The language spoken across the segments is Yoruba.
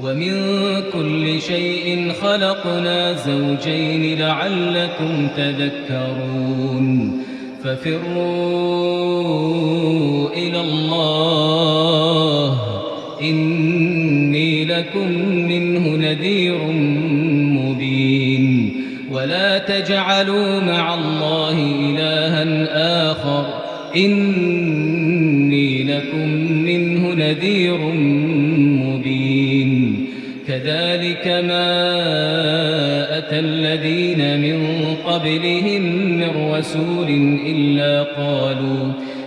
ومن كل شيء خلقنا زوجين لعلكم تذكرون ففروا إلى الله إني لكم منه نذير مبين ولا تجعلوا مع الله إلها آخر إني لكم منه نذير مبين كذلك ما أتى الذين من قبلهم من رسول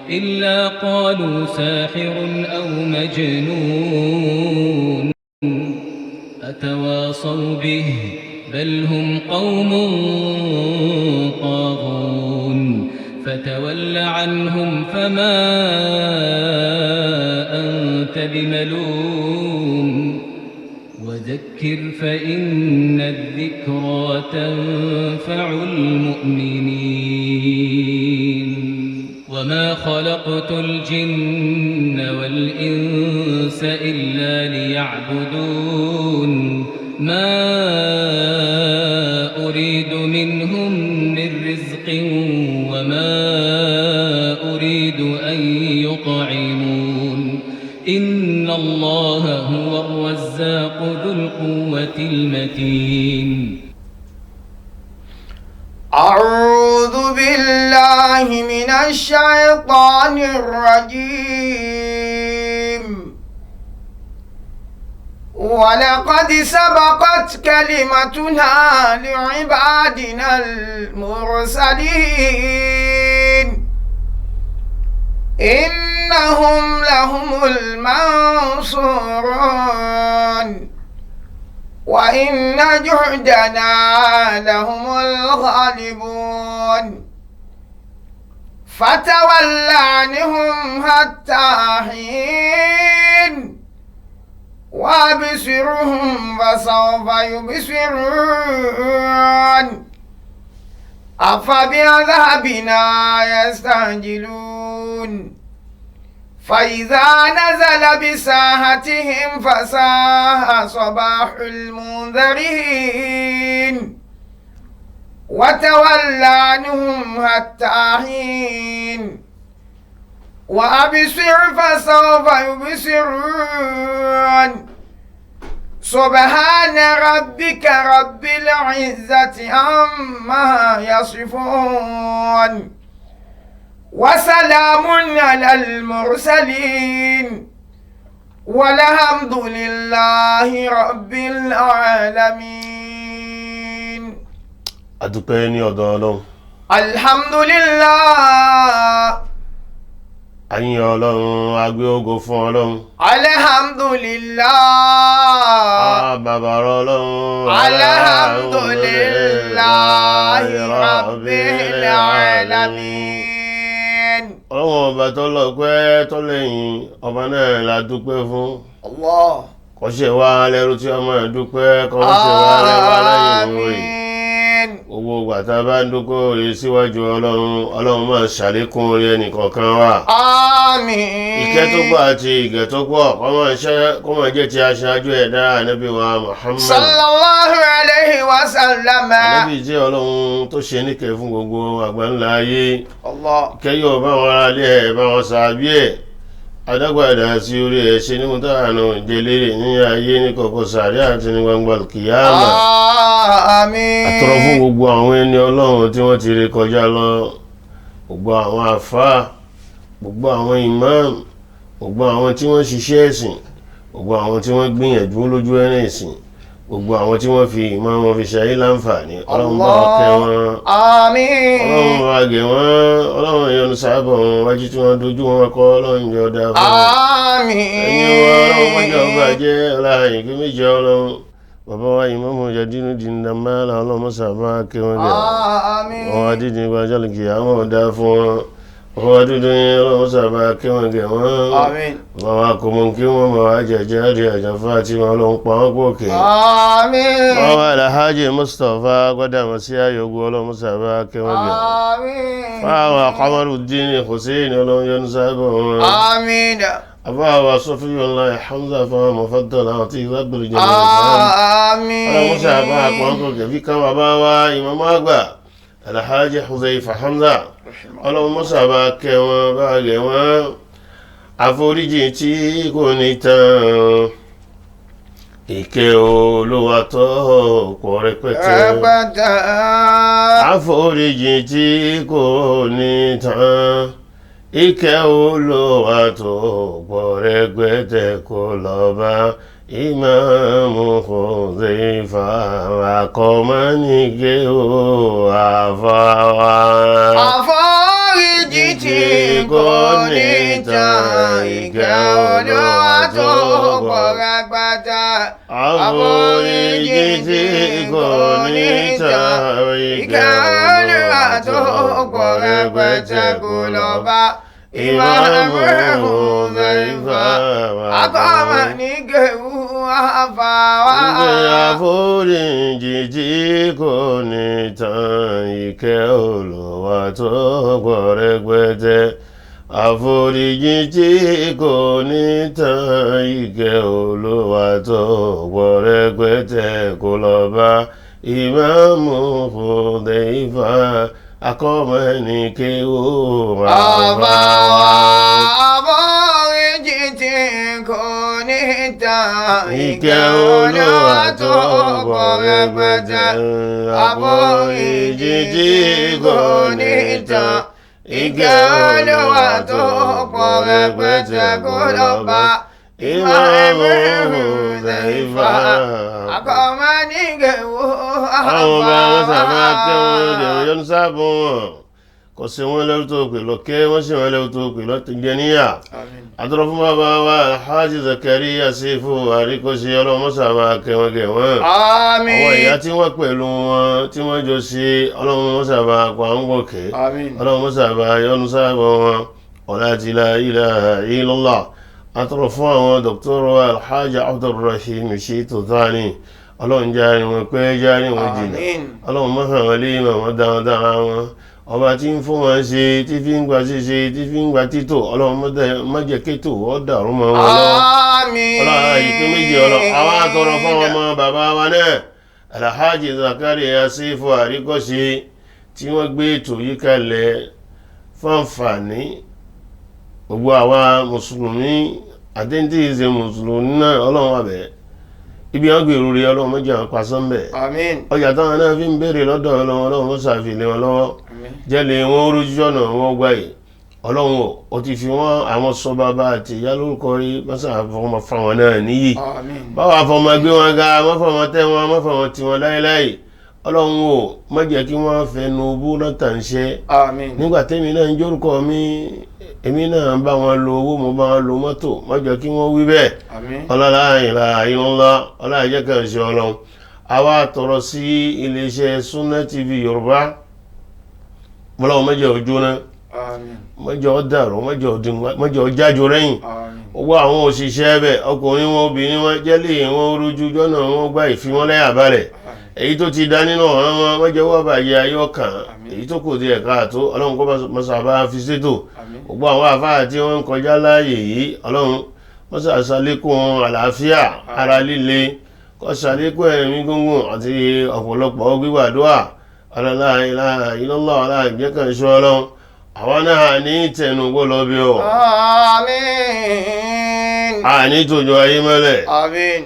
إلا قالوا ساحر أو مجنون أتواصوا به بل هم قوم طاغون فتول عنهم فما أنت بملوم وذكر فإن الذكرى تنفع المؤمنين وما خلقت الجن والإنس إلا ليعبدون ما أريد منهم من رزق وما أريد أن يطعمون إن الله هو الرزاق ذو القوة المتين أعوذ بالله من الشيطان الرجيم ولقد سبقت كلمتنا لعبادنا المرسلين إنهم لهم المنصورون وإن جندنا لهم الغالبون فتول عنهم حتى حين وابصرهم فسوف يبصرون أفبعذابنا يستعجلون فإذا نزل بساحتهم فساء صباح المنذرين وتول عنهم حتى حين وأبصر فسوف يبصرون سبحان ربك رب العزة عما يصفون وسلام على المرسلين والحمد لله رب العالمين. adúpẹ́ ní ọ̀dọ̀ Ọlọ́run. alhamdulillah. àyìn Ọlọ́run a gbé ògo fún Ọlọ́run. alhamdulillah. bàbàrà Ọlọ́run. alhamdulillah rabbil alamin. Ọlọ́run ọba tó lọ́pẹ́ tó lẹ́yìn ọba náà la dúpẹ́ fún. Allah. kó ṣe wá lẹ́rú tí ọmọ ẹ̀ dúpẹ́ kó ṣe wá lẹ́wà lẹ́yìn orí. owó gbàtà bá ń dúkọ́ orí síwájú Ọlọ́run máa ṣàlékún orí ẹnìkọ̀ọ̀kan wa. Àmín. ìkẹ́ tó pọ̀ àti ìgẹ̀ tó pọ̀ kó máa jẹ́ ti aṣáájú ẹ̀dá Ànábì wa Muhammad sallallahu alayhi wa sallam. Ànábì jẹ́ Ọlọ́run tó ṣe níkẹ́ fún gbogbo àgbáńlá ayé. Allah. kẹ́yọ̀ bá wọn ara lé ẹ̀ bá wọn sàbí ẹ̀ adágbàdà sí orí ẹ̀ ṣe ní mọ́tàánù ìdélérè ní ayé ní kọ̀kọ̀ sàárẹ́ àti ní gbangba kìyàmà. Àmín. àtọrọ fún gbogbo àwọn ẹni Ọlọ́run tí wọ́n ti rí kọjá lọ, gbogbo àwọn àfáà, gbogbo àwọn imam, gbogbo àwọn tí wọ́n ṣiṣẹ́ ẹ̀sìn, gbogbo àwọn tí wọ́n gbìyànjú lójú ẹ̀rìn ẹ̀sìn, gbogbo àwọn tí wọ́n fi ìmọ̀ wọn fi ṣayé láǹfààní. Ọlọ́run bá kẹ́ wọn. Àmín. Ọlọ́run bá gẹ̀ wọ́n. Ọlọ́run yọ́nú sábà wọn wájú tí wọ́n dojú wọn kọ́. Ọlọ́run jọ dá fún wọn. Àmín. ẹ̀yin wọn Ọlọ́run mọ́jọ́ ọba jẹ́ ọláyìn kí méjì Ọlọ́run. bàbá wa Ìmámù Mujahideen Dàmálà Ọlọ́run mọ́sàbá kẹ́ wọn gẹ̀. Àmín. wọn adídì gbajọ́ lè kì í àwọn ọ̀dá fún wọn. wọn adúdú yẹn Ọlọ́run mọ́sàbá kẹ́ wọn gẹ̀ wọ́n. Àmín. bàbá kò mọ̀ kí wọ́n mọ̀ wá jẹ̀jẹ̀ àdì àjàfà tí wọn Ọlọ́run pa wọ́n gòkè. Àmín. wọn wá Alhaji Mustapha gbọ́dàmọ̀ sí ayọ̀gbọ́ Ọlọ́run mọ́sàbá kẹ́ wọn gẹ̀. Àmín. fáwọn Qamaruddin Hussein Ọlọ́run yọ́nú sábà wọn. Àmín. أبا صفي الله حمزة فمفضل عطيه رب الجلال آمين اللهم سابع قوانك فيك وباوا إمام أكبر الحاج حذيفة حمزة اللهم سابع كما àforíjì tí kò ní tán ìkẹ́ Olúwa tó pọ̀ rẹpẹtẹ àforíjì tí kò ní tán ìkẹ́ Olúwa tó pọ̀ rẹpẹtẹ kó lọ bá Ìmáàmù Hudhayfa àkọ́mọ́nìkẹ́ ó àfáwá. Àforíjì tí kò ní tán ìkẹ́ Olúwa tó pọ̀ rẹpẹtẹ. Àforíjì tí kò ní tán ìkẹ́ Olúwa tó pọ̀ rẹpẹtẹ kó lọ bá Ìmáàmù Hudhayfa àkọ́mọ́nìkẹ́ ó àfáwá. Àforíjì tí kò ní tán ìkẹ́ Olúwa tó pọ̀ rẹpẹtẹ. Àforíjì tí kò ní tán ìkẹ́ Olúwa tó pọ̀ rẹpẹtẹ kó lọ bá Ìmáàmù Hudhayfa àkọ́mọ́nìkẹ́ ó àfáwá. Àforíjì tí kò ní tán ìkẹ́ Olúwa tó pọ̀ rẹpẹtẹ. Àforíjì tí kò ní tán ìkẹ́ Olúwa tó pọ̀ rẹpẹtẹ kó lọ bá Ìmáàmù Hudhayfa àkọ́mọ́nìkẹ́ ó àfáwá. Àwọn ọba wọn sábà kẹwọn lè yọnu sábọ wọn kò sí wọn lẹ́rú tó pè lọ́kẹ́ wọ́n sì wọn lẹ́rú tó pè lọ́tẹ̀jẹ́ níyà. Àtọ́rọ̀ fún bàbá wa Alhaji Zakariya Sefu àríkọ́sí ọlọ́mọ́sà máa kẹwọn kẹwọn. Àmín. Àwọn ìyá tí wọ́n pẹ̀lú wọn tí wọ́n jọ sí ọlọ́mọ́sà máa pa ń gòkè. ọlọ́mọ́sà máa yọnu sábọ wọn ọ̀la ti la ilaha illallah. Àtọ́rọ̀ fún àwọn dọ̀kítọ́rọ̀ Alhaji Abdulrahim Shitu Thani ọlọ́run járe wọn pé járe wọn jìnà ọlọ́run mọ́fà wọn lé ìmọ̀ wọn dáadáa wọn ọba tí ń fún wọn ṣe tí fi ń gba ṣíṣe tí fi ń gba títò ọlọ́run mọ́jẹ kétò ọ́ dàrú mọ́ wọn lọ́wọ́ ọlọ́run ìpín méjì ọlọ́run àwọn àtọrọ fún ọmọ bàbá wa náà Alhaji Zakariya Sefu àríkọ́ṣe tí wọ́n gbé ètò yìí kalẹ̀ fáǹfààní gbogbo àwa mùsùlùmí àtẹ́ntì ìṣe mùsùlùmí náà ọlọ́run àbẹ̀ ibi àwọn gbèrú rí ọlọ́run méjì àwọn pasán bẹ̀ ọjà táwọn náà fi ń béèrè lọ́dọ̀ ọlọ́run ó ṣàfihàn wọn lọ́wọ́ jẹ́lẹ̀ wọn ó rójú ọ̀nà wọn gbà yìí ọlọ́run ó ti fi wọ́n àwọn sọ bàbá àti ìyá lórúkọ rí mọ́sà fọmọ fáwọn náà níyì báwa fọmọ gbé wọn ga mọ́fọmọ tẹ́ wọn mọ́fọmọ tí wọn láéláé ọlọ́run ó má jẹ́ kí wọ́n fẹnu bú lọ́tà ń ṣe nígbà tẹ́mi náà ń jórúkọ mi èmi náà bá wọn lo owó mo bá wọn lo mọ́tò má jẹ́ kí wọ́n wí bẹ́ẹ̀ ọlọ́lá ìlà ìlọ́lá ọlá ìjẹ́ kan ṣe ọlọ́run àwa tọrọ sí iléeṣẹ́ Sunna TV Yorùbá mọ́láwọn mẹ́jọ jóná mẹ́jọ dàrú mẹ́jọ jájọ rẹ́yìn owó àwọn òṣìṣẹ́ ẹbẹ̀ ọkùnrin wọn obìnrin wọn jẹ́lẹ̀ wọn rújú jọ́nà wọn gbá ìfi wọn lẹ́yà balẹ̀ èyí tó ti dá nínú ọ̀ràn wọn mẹ́jọ wọ́n bàjẹ́ ayọ́kàn èyí tó kò di ẹ̀ka àtó ọlọ́run kọ́ mọ́sàbá fi ṣètò gbogbo àwọn àfáà tí wọ́n ń kọjá láàyè yìí ọlọ́run mọ́sàsálékún àlàáfíà ara líle kọ́sàlékún ẹ̀mí gúngùn àti ọ̀pọ̀lọpọ̀ gbígbàdúrà ọlọ́lá ilaha illallah ọlá ìjẹ́kàn ṣọ́ ọlọ́run àwọn náà ní tẹnugbó lọ bí ọ Àmín. àní tòjò ayé mẹ́lẹ̀ Àmín.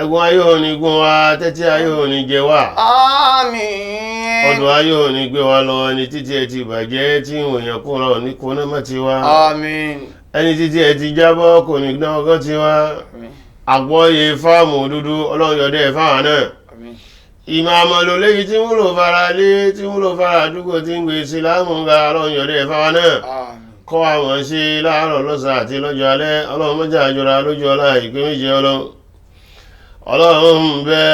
ẹ̀gún ayé òní gún wa tẹ́tí ayé òní jẹ wá Àmín. ọdún ayé òní gbé wa lọ ẹni títí ẹ ti bàjẹ́ tí ìwòyàn kó lọ ní kó náà má ti wá Àmín. ẹni títí ẹ ti jábọ́ kò ní gbá ọgọ́ ti wá àgbọ́yé fáàmù dúdú ọlọ́run yọdẹ́ fáwọn náà ìmọ̀ àmọ̀lò léyìí tí wúlò fara lé tí wúlò fara àdúgbò tí ń gbé ìsìlámù ga ọlọ́run yọdẹ́ fáwọn náà kọ́ àwọn ṣe láàárọ̀ lọ́sàn àti lọ́jọ́ alẹ́ ọlọ́run mọ́jà àjọra lójú ọlá ìpín méje ọlọ́run bẹ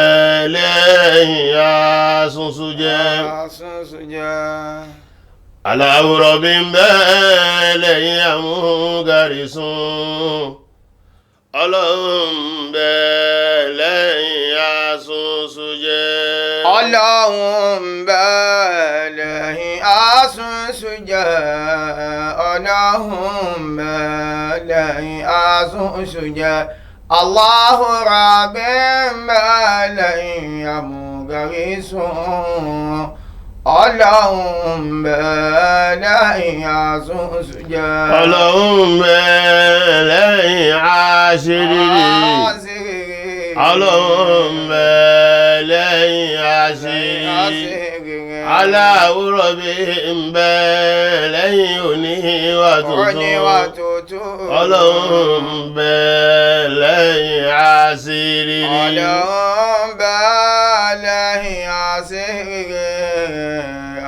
lẹ́yìn asúnsú jẹ́ aláwòrán bí ń bẹ lẹ́yìn amúgarí sún ọlọ́run bẹ lẹ́yìn asúnsú jẹ́ ọlọ́run bẹ lẹ́yìn asúnsú jẹ́ ọlọ́run اللهم لئن أسجد الله رب لئن يمغرس اللهم لئن أسجد اللهم لئن عاشر اللهم لئن عاشر aláwọ̀ rọ̀bì ń bẹ lẹ́yìn òní wà tuntun ọlọ́run ń bẹ lẹ́yìn àṣírí ọlọ́run ń bẹ lẹ́yìn àṣírí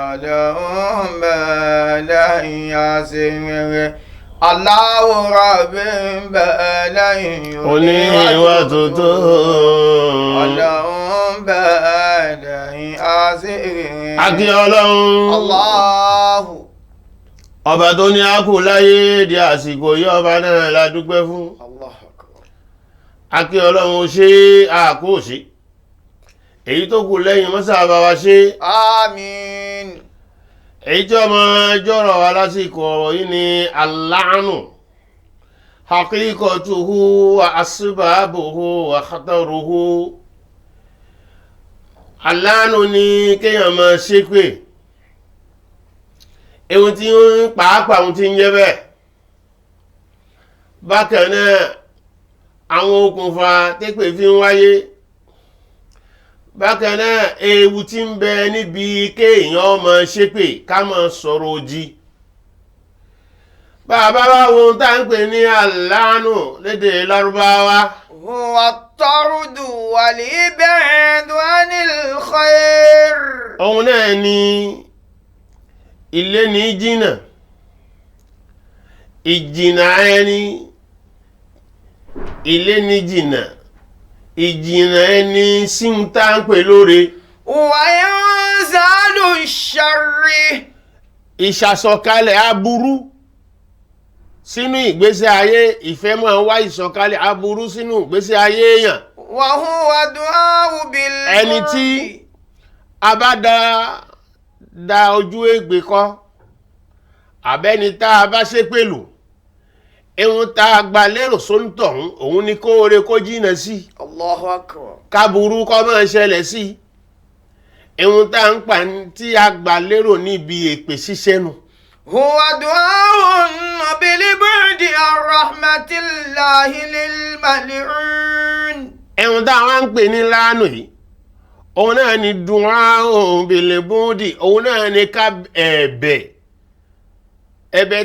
ọlọ́run ń bẹ lẹ́yìn àṣírí aláwọ̀ rọ̀bì ń bẹ lẹ́yìn òní wà tuntun ọlọ́run ń bẹ lẹ́yìn àṣírí. Akí Ọlọ́run Allahu ọba tó ní àkù láyé di àsìkò yí ọba náà la dúpẹ́ fún. Allahu Akbar. Akí Ọlọ́run ó ṣe àkó ṣe èyí tó kù lẹ́yìn mọ́sá bá wa ṣe. Àmín. Èyí tí ọmọ jọ́rọ̀ wa lásìkò ọ̀rọ̀ yìí ni aláàánú haqiqatuhu wa asbabuhu wa khataruhu. Aláàánú ni kéèyàn máa ṣépè ohun tí ń pàápàá ohun tí ń jẹ́ bẹ́ẹ̀. Bákan náà àwọn okùnfà tépè fi ń wáyé. Bákan náà ewu tí ń bẹ níbi kéèyàn máa ṣépè ká máa sọ̀rọ̀ òdì. Bàbá wa wo ohun tá ń pè ní aláàánú lédè Lárúbáwá. Huwa at-tardu wal-ib'adu 'anil khair. Òun náà ni ilé ní jìnà ìjìnà ẹni ilé ní jìnà ìjìnà ẹni sí ń tá ń pè lóore. Wa yanzalu ash-sharri. Ìṣàsọ̀kalẹ̀ aburú sínú ìgbésí ayé ìfẹ́ máa wá ìsọ̀kalẹ̀ aburú sínú ìgbésí ayé èèyàn. Wa huwa du'a'u bil ẹni tí a bá da ojú ègbè kọ́ àbẹ́ni tá a bá ṣépèlù ehun tá a gbà lérò sóńtọ̀hún òun ni kóore kó jìnà sí. Allahu Akbar. Káburú kó máa ṣẹlẹ̀ sí ehun tá ń pa tí a gbà lérò níbi èpè ṣíṣẹ́ nù. Huwa du'a'un bil bu'di ar-rahmatillahi lil mal'un. Ehun tá wá ń pè ní láàánú yìí òun náà ni du'a'un bil bu'di òun náà ni ká ẹ̀bẹ̀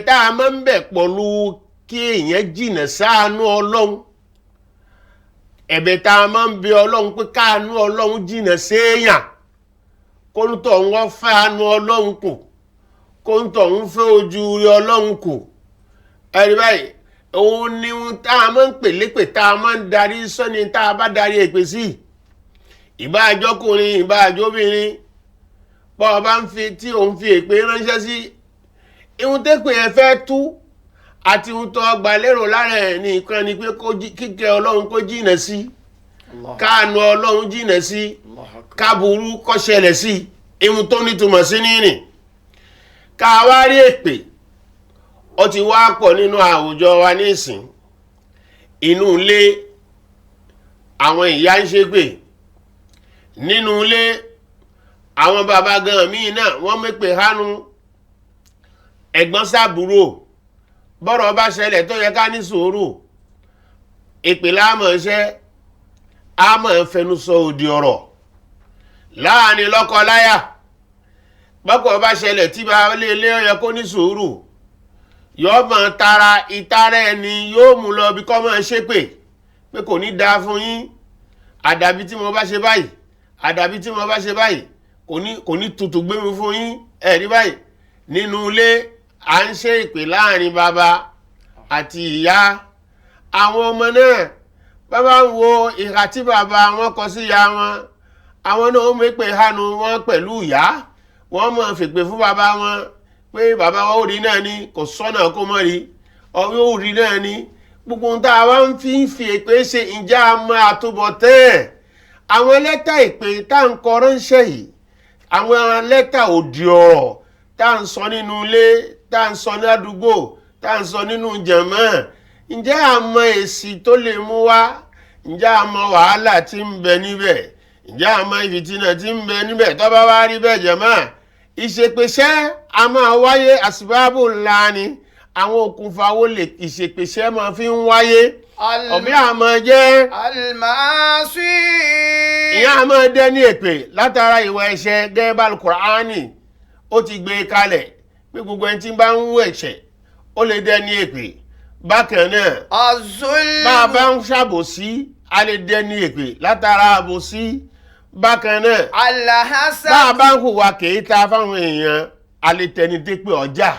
tá a máa ń bẹ̀ pọ̀lú kí èèyàn jìnà sáànú Ọlọ́run. Ẹ̀bẹ̀ tá a máa ń bẹ Ọlọ́run pé káànú Ọlọ́run jìnà séèyàn kóńtọ̀ wọ́n fẹ́ àánú Ọlọ́run kù kóńtọ̀ ń fẹ́ ojú rí Ọlọ́run kù. Ẹ̀rí báyìí òun ni tá a máa ń pè lépè tá a máa ń darí sọ́ni tá a bá darí èpè sí. Ìbá àjọkùnrin ìbá àjọbìnrin bọ́ ọ bá ń fi tí òun fi èpè ránṣẹ́ sí ihun tẹ́pẹ̀ ẹ fẹ́ tú àti ihun tó gbà lérò lára ẹ̀ nìkan ni pé kíkẹ́ Ọlọ́run kó jìnà sí káànú Ọlọ́run jìnà sí káburú kó ṣẹlẹ̀ sí ihun tó nítumọ̀ sí nírìn. Káwárí èpè ó ti wá pọ̀ nínú àwùjọ wa nísìn. Inú ilé àwọn ìyá ń ṣépè, nínú ilé àwọn bàbá gan míì náà wọ́n mépè hánu. Ẹ̀gbọ́n sábúrò bọ́rọ̀ bá ṣẹlẹ̀ tó yẹ ká ní sùúrù èpè láàmọ̀ ṣẹ́ á mọ̀ fẹnu sọ òdì ọ̀rọ̀ láàrin lọ́kọ láyà. Bọ́kọ̀ bá ṣẹlẹ̀ tí bá lé ilé ó yẹ kó ní sùúrù yóò mọ̀ tara ìtara ẹni yóò mú lọ bí kọ́ mọ̀ ṣépè pé kò ní dáa fún yín àdàbí tí mo bá ṣe báyìí àdàbí tí mo bá ṣe báyìí kò ní tutù gbé mi fún yín ẹ̀rí báyìí. Nínú ilé à ń ṣe ìpè láàrin bàbá àti ìyá. Àwọn ọmọ náà bàbá ń wo ìhà tí bàbá wọn kọ sí ìyá wọn àwọn náà ó mépè hánu wọn pẹ̀lú ìyá wọ́n mọ̀ fèpè fún bàbá wọn pé bàbá wọn ò rí náà ni kò sọ́nà kó mọ́ rí ọ̀rẹ́ ò rí náà ni. Gbogbo ohun tá a wá ń fi èpè ṣe ìjà àmọ́ àtúbọ̀tán àwọn lẹ́tà ìpè tá à ń kọ ránṣẹ́ yìí àwọn lẹ́tà òdì ọ̀rọ̀ tá à ń sọ nínú ilé tá à ń sọ ní àdúgbò tá ń sọ nínú jàmáà ǹjẹ́ a mọ èsì tó lè mú wá ǹjẹ́ a mọ wàhálà tí ń bẹ níbẹ̀ ǹjẹ́ a mọ ìfìtínà tí ń bẹ níbẹ̀ tó bá wá rí bẹ́ẹ̀ jàmáà ìṣèpèsẹ́ a máa wáyé àsìbáàbò ńlá ni àwọn òkùnfà wo lè ìṣèpèsẹ́ máa fi ń wáyé ọ̀bí àmọ́ jẹ́ almasi ìyá àmọ́ dẹ́ ní èpè látara ìwà ẹ̀ṣẹ̀ gẹ́gẹ́ Al-Qur'ani ó ti gbé kalẹ̀ pé gbogbo ẹni tí bá ń wú ẹ̀ṣẹ̀ ó lè dẹ́ ní èpè bákan náà azulm bá a bá ń ṣàbòsí a lè dẹ́ ní èpè látara àbòsí bákan náà alhasad bá a bá ń hùwà kèéta fáwọn èèyàn a lè tẹni dé pé ọjà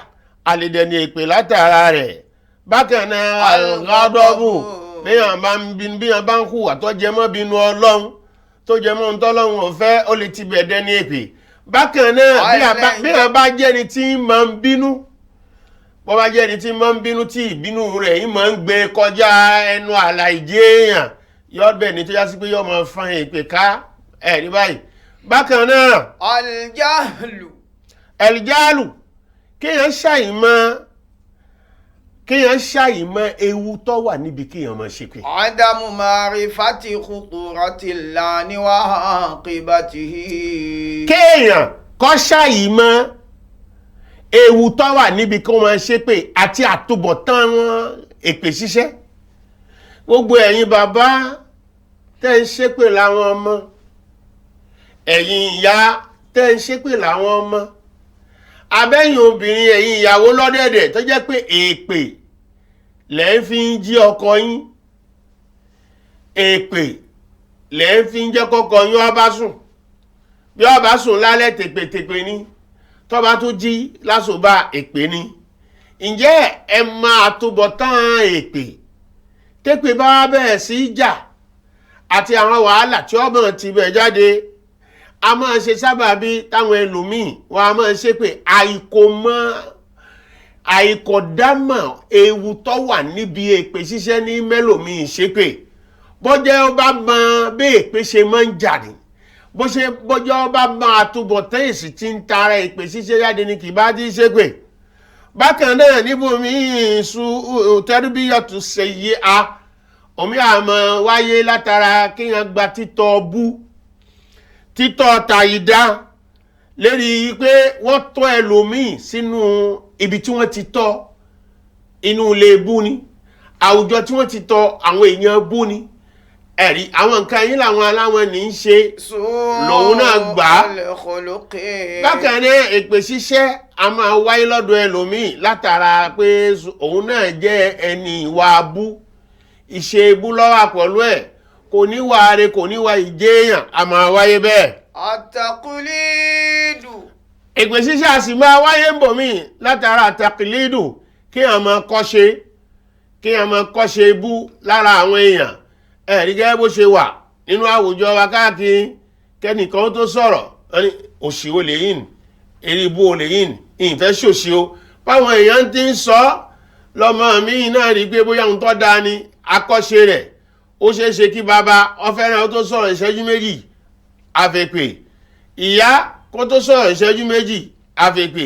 a lè dẹ́ ní èpè látara rẹ̀ bákan náà al-ghadabu bíyàn bá ń hùwà tó jẹ mọ́ bínú Ọlọ́run tó jẹ mọ́ ntọ́lọ́run ọ̀fẹ́ ó lè ti bẹ̀ẹ́dẹ́ ní èpè bákan náà bíyàn bá jẹ́ni tí máa ń bínú bọ́ bá jẹ́ni tí máa ń bínú tí ìbínú rẹ̀ yìí máa ń gbé kọjá ẹnu àlà ìjẹ́ èèyàn yọ́ bẹ̀ ní tó yá sí pé yọ́ máa fa èpè ká ẹ̀rí báyìí bákan náà aljahlu kéèyàn ṣàìmọ̀ ewu tó wà níbi kéèyàn máa ṣépè. adamu ma'rifati khuturatillahi wa aqibatihi. kéèyàn kó ṣàìmọ̀ ewu tó wà níbi kó máa ṣépè àti àtúbọ̀tán èpè ṣíṣẹ́. gbogbo ẹ̀yin bàbá tẹ́ ń ṣépè láwọn ọmọ ẹ̀yin ìyá tẹ́ ń ṣépè láwọn ọmọ abẹ́yìn obìnrin ẹ̀yin ìyàwó lọ́dẹ̀dẹ̀ tó jẹ́ pé èpè lẹ́ ń fi ń jí ọkọ yín èpè lẹ́ ń fi ń jẹ́ kọ́kọ́ yín ó bá sùn bí ó bá sùn lálẹ́ tèpètèpè ni tó bá tún jí lásùbà èpè ni ǹjẹ́ ẹ máa túbọ̀ tán èpè tépè bá wá bẹ̀rẹ̀ sí jà àti àwọn wàhálà tí ó bọ̀ ti bẹ̀ jáde a máa ṣe sábàbí táwọn ẹlòmíì wọn a máa ṣe pé àìkọ̀dámọ̀ ewu tó wà níbi èpè ṣíṣẹ́ ní mẹ́lòmíì ṣe pé bọ́jẹ́ ó bá mọ bí èpè ṣe máa ń jà ní bọ́jẹ́ ó bá mọ àtúbọ̀tán èsì tí ń tara èpè ṣíṣẹ́ jáde ní kì bá ti ṣe pé bákan náà níbòmíì tarbiyatu sayyi'a omi àmọ́ wáyé látara kéèyàn gba títọ́ tàyídá lérí pé wọ́n tọ́ ẹlòmíì sínú ibi tí wọ́n ti tọ́ inú ilé bú ni àwùjọ tí wọ́n ti tọ́ àwọn èèyàn bú ni ẹ̀rí àwọn nǹkan yìí làwọn aláwọn ní í ṣe lòun náà gbà á bákan náà èpè ṣíṣẹ́ a máa wáyé lọ́dọ̀ ẹlòmíì látara pé òun náà jẹ́ ẹni ìwà abú ìṣe ibú lọ́wọ́ pẹ̀lú ẹ̀ kò ní wà rẹ̀ kò ní wà ìjéèyàn a máa wáyé bẹ́ẹ̀. àtàkùlídù. èpè ṣíṣe a sì máa wáyé ń bò mí látara àtàkùlídù kí a máa kọ́ṣe ibú lára àwọn èèyàn ẹ̀rí gẹ́gẹ́ bó ṣe wà nínú àwùjọ wa káàkiri kẹ́nìkan tó sọ̀rọ̀ òṣì olè yìí eré ibú olè yìí ìfẹ́ ṣòṣì o báwọn èèyàn ti ń sọ lọ́mọ mi náà rí pé bóyá ohun tó dáa ni akọ́ṣe rẹ̀ ó ṣeé ṣe kí bàbá ọfẹ́ràn tó sọ̀rọ̀ ìṣẹ́jú méjì àfẹ́pè ìyá kó tó sọ̀rọ̀ ìṣẹ́jú méjì àfẹ́pè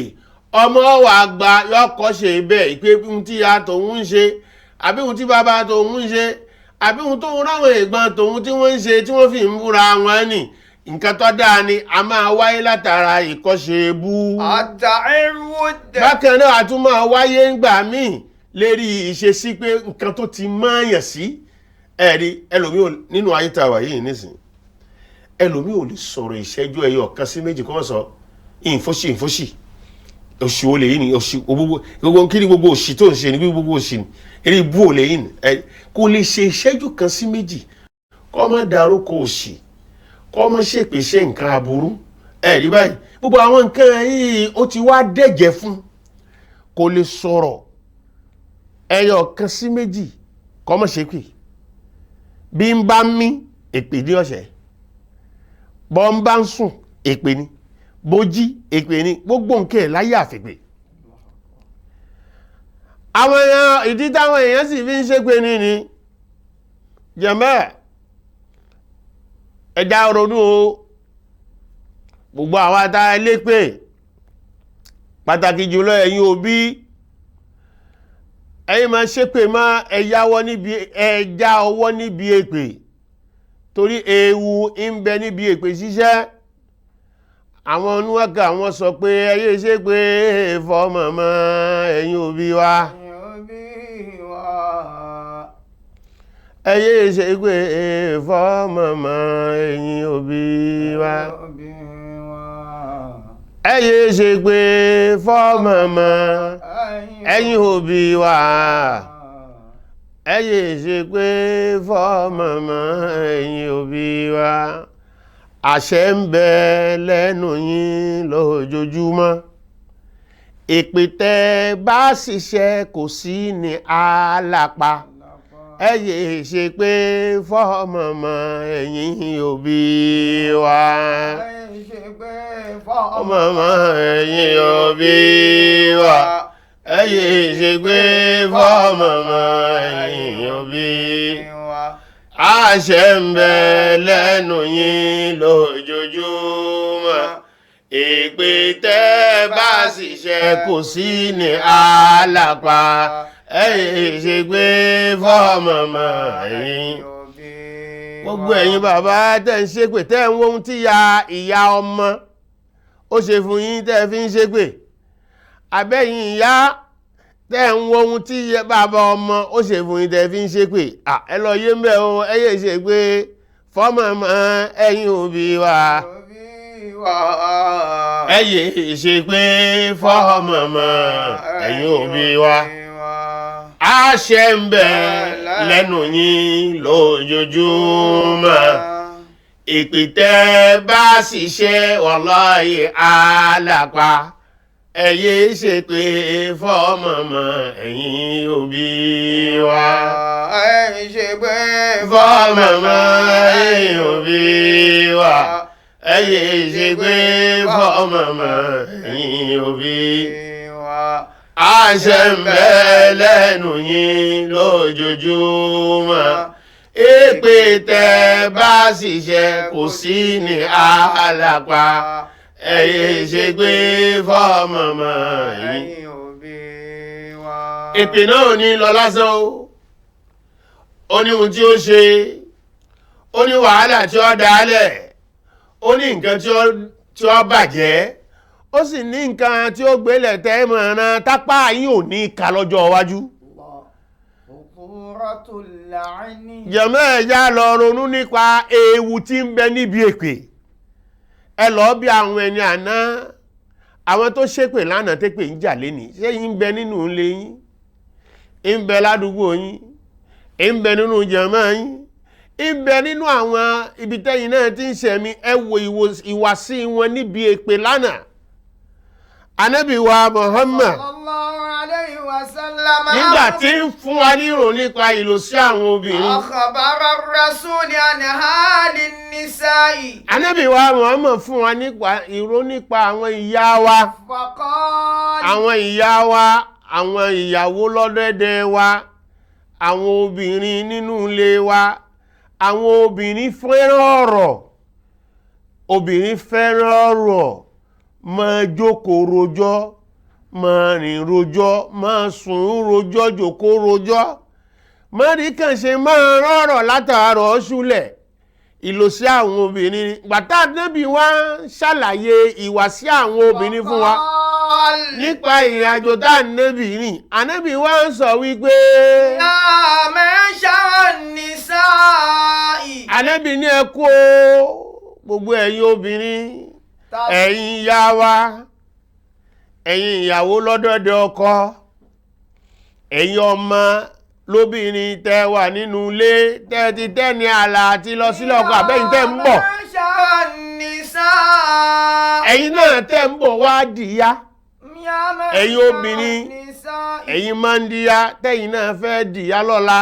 ọmọ wà gba yọkọ̀ ṣe bẹ́ẹ̀ ìpé ohun tí ìyá tòun ń ṣe àbí ohun tí bàbá tòun ń ṣe àbí ohun tóun ráwọn ẹ̀gbọ́n tòun tí wọ́n ń ṣe tí wọ́n fi ń búra wọn nì nǹkan tó dáa ni a máa wáyé látara ìkọ́ṣe bú. bákan náà a tún máa wáyé ńgbà míì lérí ìṣesí pé nǹkan tó ti mọ́ọ̀yàn sí ẹ̀rí ẹlòmí nínú ayé tá a wà yìí nísìn ẹlòmí ò lè sọ̀rọ̀ ìṣẹ́jú ẹyọ kan sí méjì kọ́ sọ ìfọ́sì òṣì olè yìí ni òṣì gbogbo kí ni gbogbo òṣì tó ń ṣe ní gbogbo òṣì ni eré ibú olè yìí ni kò lè ṣe ìṣẹ́jú kan sí méjì kọ́ má dárúkọ òṣì kọ́ má ṣèpèsè nǹkan aburú ẹ̀rí báyìí gbogbo àwọn nǹkan yìí ó ti wá dẹ̀jẹ̀ fún kò lè sọ̀rọ̀ ẹyọ kan sí méjì kọ́ má ṣépè bí n bá mí èpè ní ọ̀sẹ̀ bọ́ ń bá ń sùn èpè ni bó jí èpè ni gbogbo nǹkan ẹ̀ láyé àfèpè àwọn èèyàn ìdí táwọn èèyàn sì fi ń ṣépè ní jẹ̀mẹ́ ẹja ronú o gbogbo àwọn ata elépè pàtàkì jùlọ ẹ̀yin òbí ẹ̀yin máa ṣépè má ẹja ọwọ́ níbi èpè torí ewu ń bẹ níbi èpè ṣíṣẹ́ àwọn oníwàkà wọ́n sọ pé ẹyẹ ṣépè fọ́mọ mọ́ ẹ̀yin òbí wa ẹyẹ ṣépè fọ́mọ mọ́ ẹ̀yin òbí wa ẹyẹ ṣépè fọ́mọ mọ́ ẹ̀yin òbí wa ẹyẹ ṣépè fọ́mọ mọ́ ẹ̀yin òbí wa àṣẹ ń bẹ lẹ́nu yín lójoojúmọ́ èpè tẹ́ bá ṣiṣẹ́ kò sí ní àlàpà ẹyẹ ṣépè fọ́mọ mọ́ ẹ̀yin òbí wa fọ́mọ mọ́ ẹ̀yin òbí wa ẹyẹ ṣépè fọ́mọ mọ́ ẹ̀yin òbí wa àṣẹ ń bẹ lẹ́nu yín lójoojúmọ́ èpè tẹ́ bá ṣiṣẹ́ kò sí ní àlàpà ẹyẹ ṣépè fọ́mọ mọ́ ẹ̀yin gbogbo ẹ̀yin bàbá tẹ́ ń ṣépè tẹ́ ń wo ohun tí ìyá ọmọ ó ṣe fún yín tẹ́ fi ń ṣépè àbẹ́yìn ìyá tẹ́ ń wo ohun tí bàbá ọmọ ó ṣe fún yín tẹ́ fi ń ṣépè ẹ lọ yé ń bẹ̀ o ẹyẹ ṣépè fọ́mọ mọ́ ẹ̀yin òbí wa ẹyẹ ṣépè fọ́mọ mọ́ ẹ̀yin òbí wa àṣẹ ń bẹ lẹ́nu yín lójoojúmọ́ èpè tẹ́ bá ṣiṣẹ́ wallahi àlàpà ẹyẹ ṣépè fọ́mọ mọ́ ẹ̀yin òbí wa ẹyẹ ṣépè fọ́mọ mọ́ ẹ̀yin òbí wa ẹyẹ ṣépè fọ́mọ mọ́ ẹ̀yin òbí wa àṣẹ ń bẹ lẹ́nu yín lójoojúmọ́ èpè tẹ́ bá ṣiṣẹ́ kò sí ní àlàpà ẹyẹ ṣépè fọ́mọ mọ́ ẹ̀yin òbí wa. èpè náà ní lọ lásán ó ní ohun tí ó ṣe ó ní wàhálà tí ó dálẹ̀ ó ní nǹkan tí ó bàjẹ́ ó sì ní nǹkan tí ó gbélẹ̀ tẹ́ mọ̀ràn tápá yín ò ní ká lọ́jọ́ iwájú. jẹ̀mọ́ ẹ̀yà lọ ronú nípa ewu tí ń bẹ níbi èpè ẹ lọ bí àwọn ẹni àná àwọn tó ṣépè lánàá tépè ń jà lénìí ṣé yín ń bẹ nínú ilé yín ń bẹ ládùúgbò yín ń bẹ nínú jẹ̀mọ́ yín ń bẹ nínú àwọn ibi tẹ́yìn náà ti ń ṣẹ̀mí ẹ wo ìwàsí wọn níbi èpè lánàá. Ànábì wa Muhammad nígbà tí ń fún wa nírò nípa ìlòsí àwọn obìnrin. Akhbara ar-rasul an halin nisa'i. Ànábì wa Muhammad fún wa ìrò nípa àwọn ìyá wa. Àwọn ìyá wa, àwọn ìyàwó lọ́dẹ̀dẹ̀ wa, àwọn obìnrin nínú ilé wa, àwọn obìnrin fẹ́ràn ọ̀rọ̀. Obìnrin fẹ́ràn ọ̀rọ̀. Máa jókòó rojọ́ máa rìn rojọ́ máa sùn rojọ́ jókòó rojọ́ máa rí kàn ṣe máa rọ̀rọ̀ látàárọ̀ ṣúlẹ̀ ìlòsí àwọn obìnrin gbàtà Ànábì wa ṣàlàyé ìwàsí àwọn obìnrin fún wa nípa ìrìnàjò tá Ànábì rìn Ànábì wa ń sọ wípé Ànábì ní ẹ kú gbogbo ẹ̀yin obìnrin ẹ̀yin ìyá wa ẹ̀yin ìyàwó lọ́dọ̀dẹ̀ ọkọ ẹ̀yin ọmọ lóbìnrin tẹ́ wà nínú ilé tẹ́ ti tẹ́ ní àlà àti lọ sílẹ̀ ọkọ àbẹ́yìn tẹ́ ń bọ̀ ẹ̀yin náà tẹ́ ń bọ̀ wá dìyá ẹ̀yin obìnrin ẹ̀yin máa ń dìyá tẹ́yin náà fẹ́ dìyá lọ́la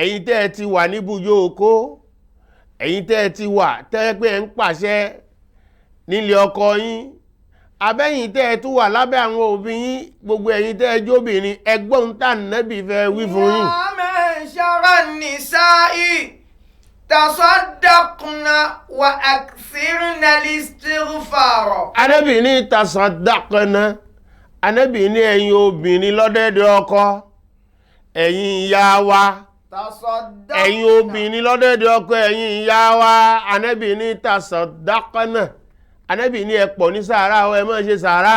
ẹ̀yin tẹ́ ti wà níbùjọ oko ẹ̀yin tẹ́ ti wà tẹ́ pé ń pàṣẹ nílé ọkọ yín abẹ́yìn tẹ́ tún wà lábẹ́ àwọn òbí yín gbogbo ẹ̀yin tẹ́ jóbìnrin ẹgbọ́n tá Ànábì fẹ́ wí fún yín. Ma'shara an-nisa'i tasaddaqna wa akthirna al-istighfara. Ànábì ní tasaddaqna Ànábì ní ẹ̀yin obìnrin lọ́dẹ̀dẹ̀ ọkọ ẹ̀yin ìyá wa ẹ̀yin obìnrin lọ́dẹ̀dẹ̀ ọkọ ẹ̀yin ìyá wa Ànábì ní tasaddaqna Ànábì ní ẹ pọ̀ ní sàárà ẹ máa ṣe sàárà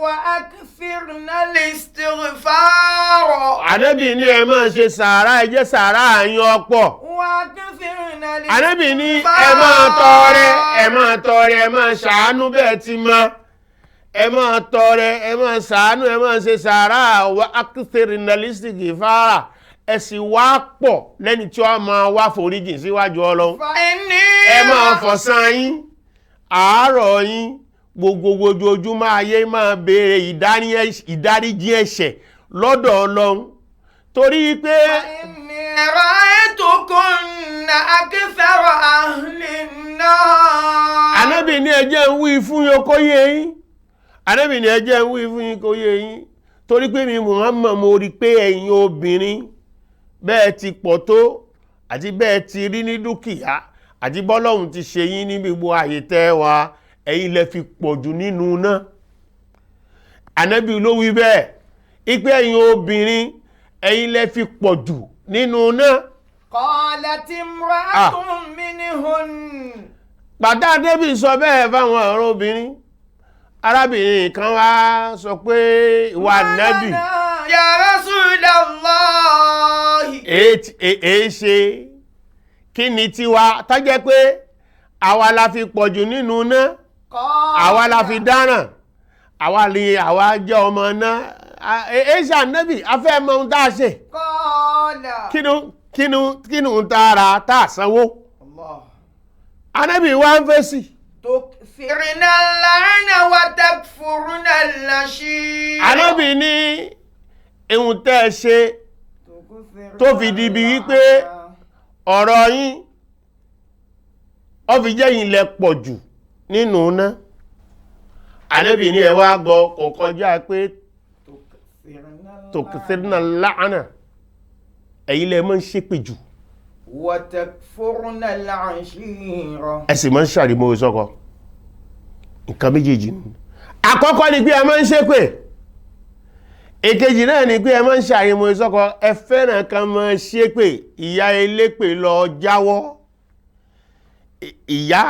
wa akthirna al-istighfar Ànábì ní ẹ máa ṣe sàárà ẹ jẹ́ sàárà yín ọ̀pọ̀ wa akthirna al-istighfar Ànábì ní ẹ máa tọrẹ ẹ máa ṣàánú bẹ́ẹ̀ ti mọ́ ẹ máa tọrẹ ẹ máa ṣàánú ẹ máa ṣe sàárà wa akthirna al-istighfar ẹ sì wá pọ̀ lẹ́ni tí wọ́n máa wá foríjìn síwájú Ọlọ́run ẹ máa fọ̀sán yín àárọ̀ yín gbogbo ojoojúmọ́ ayé máa béèrè ìdáríjì ẹ̀ṣẹ̀ lọ́dọ̀ Ọlọ́run torí pé inni ra'aytukunna akthara ahli-n-nar Ànábì ní ẹ jẹ́ ń wí fún yín kó yé yín Ànábì ní ẹ jẹ́ ń wí fún yín kó yé yín torí pé mi Muhammad mo rí pé ẹ̀yin obìnrin bẹ́ẹ̀ ti pọ̀ tó àti bẹ́ẹ̀ ti rí ní dúkìá àti bọ́lọ́hun ti ṣe yín ní gbogbo àyè tẹ́ wa ẹ̀yin lẹ fi pọ̀ jù nínú náà Ànábì ló wí bẹ́ẹ̀ ipé ẹ̀yin obìnrin ẹ̀yin lẹ fi pọ̀ jù nínú náà qalat imra'atun minhun pàtà Ànábì sọ bẹ́ẹ̀ fáwọn ọ̀rọ̀ obìnrin arábìnrin kan wá sọ pé ìwà Ànábì ya Rasulullah ṣe kí ni tiwa tó jẹ́ pé àwa la fi pọ̀jù nínú náà àwa la fi dáràn àwa jẹ́ ọmọ náà ṣe Ànábì afẹ́ mọ ohun tá a ṣe kínú ń tààrà tá a sanwó Ànábì wá ń fèsì tukthirna al-la'na wa takfurna al-ashir Ànábì ní ihun tẹ́ ẹ ṣe tó fi di bí wípé ọ̀rọ̀ yín ó fi jẹ́ yín lẹ pọ̀ jù nínú náà Ànábì ní ẹ wá gbọ́ kò kọjá pé tukthirna al-la'na ẹ̀yin lẹ máa ń ṣépè jù wa takfurna al-ashira ẹ sì máa ń ṣàrímọ́ sọ́kọ nǹkan méjèèjì àkọ́kọ́ ni pé ẹ máa ń ṣépè èkejì náà ni pé ẹ máa ń ṣàrímọ́ sọ́kọ ẹ fẹ́ràn kan máa ṣépè ìyá elépè lọ jáwọ́ ìyá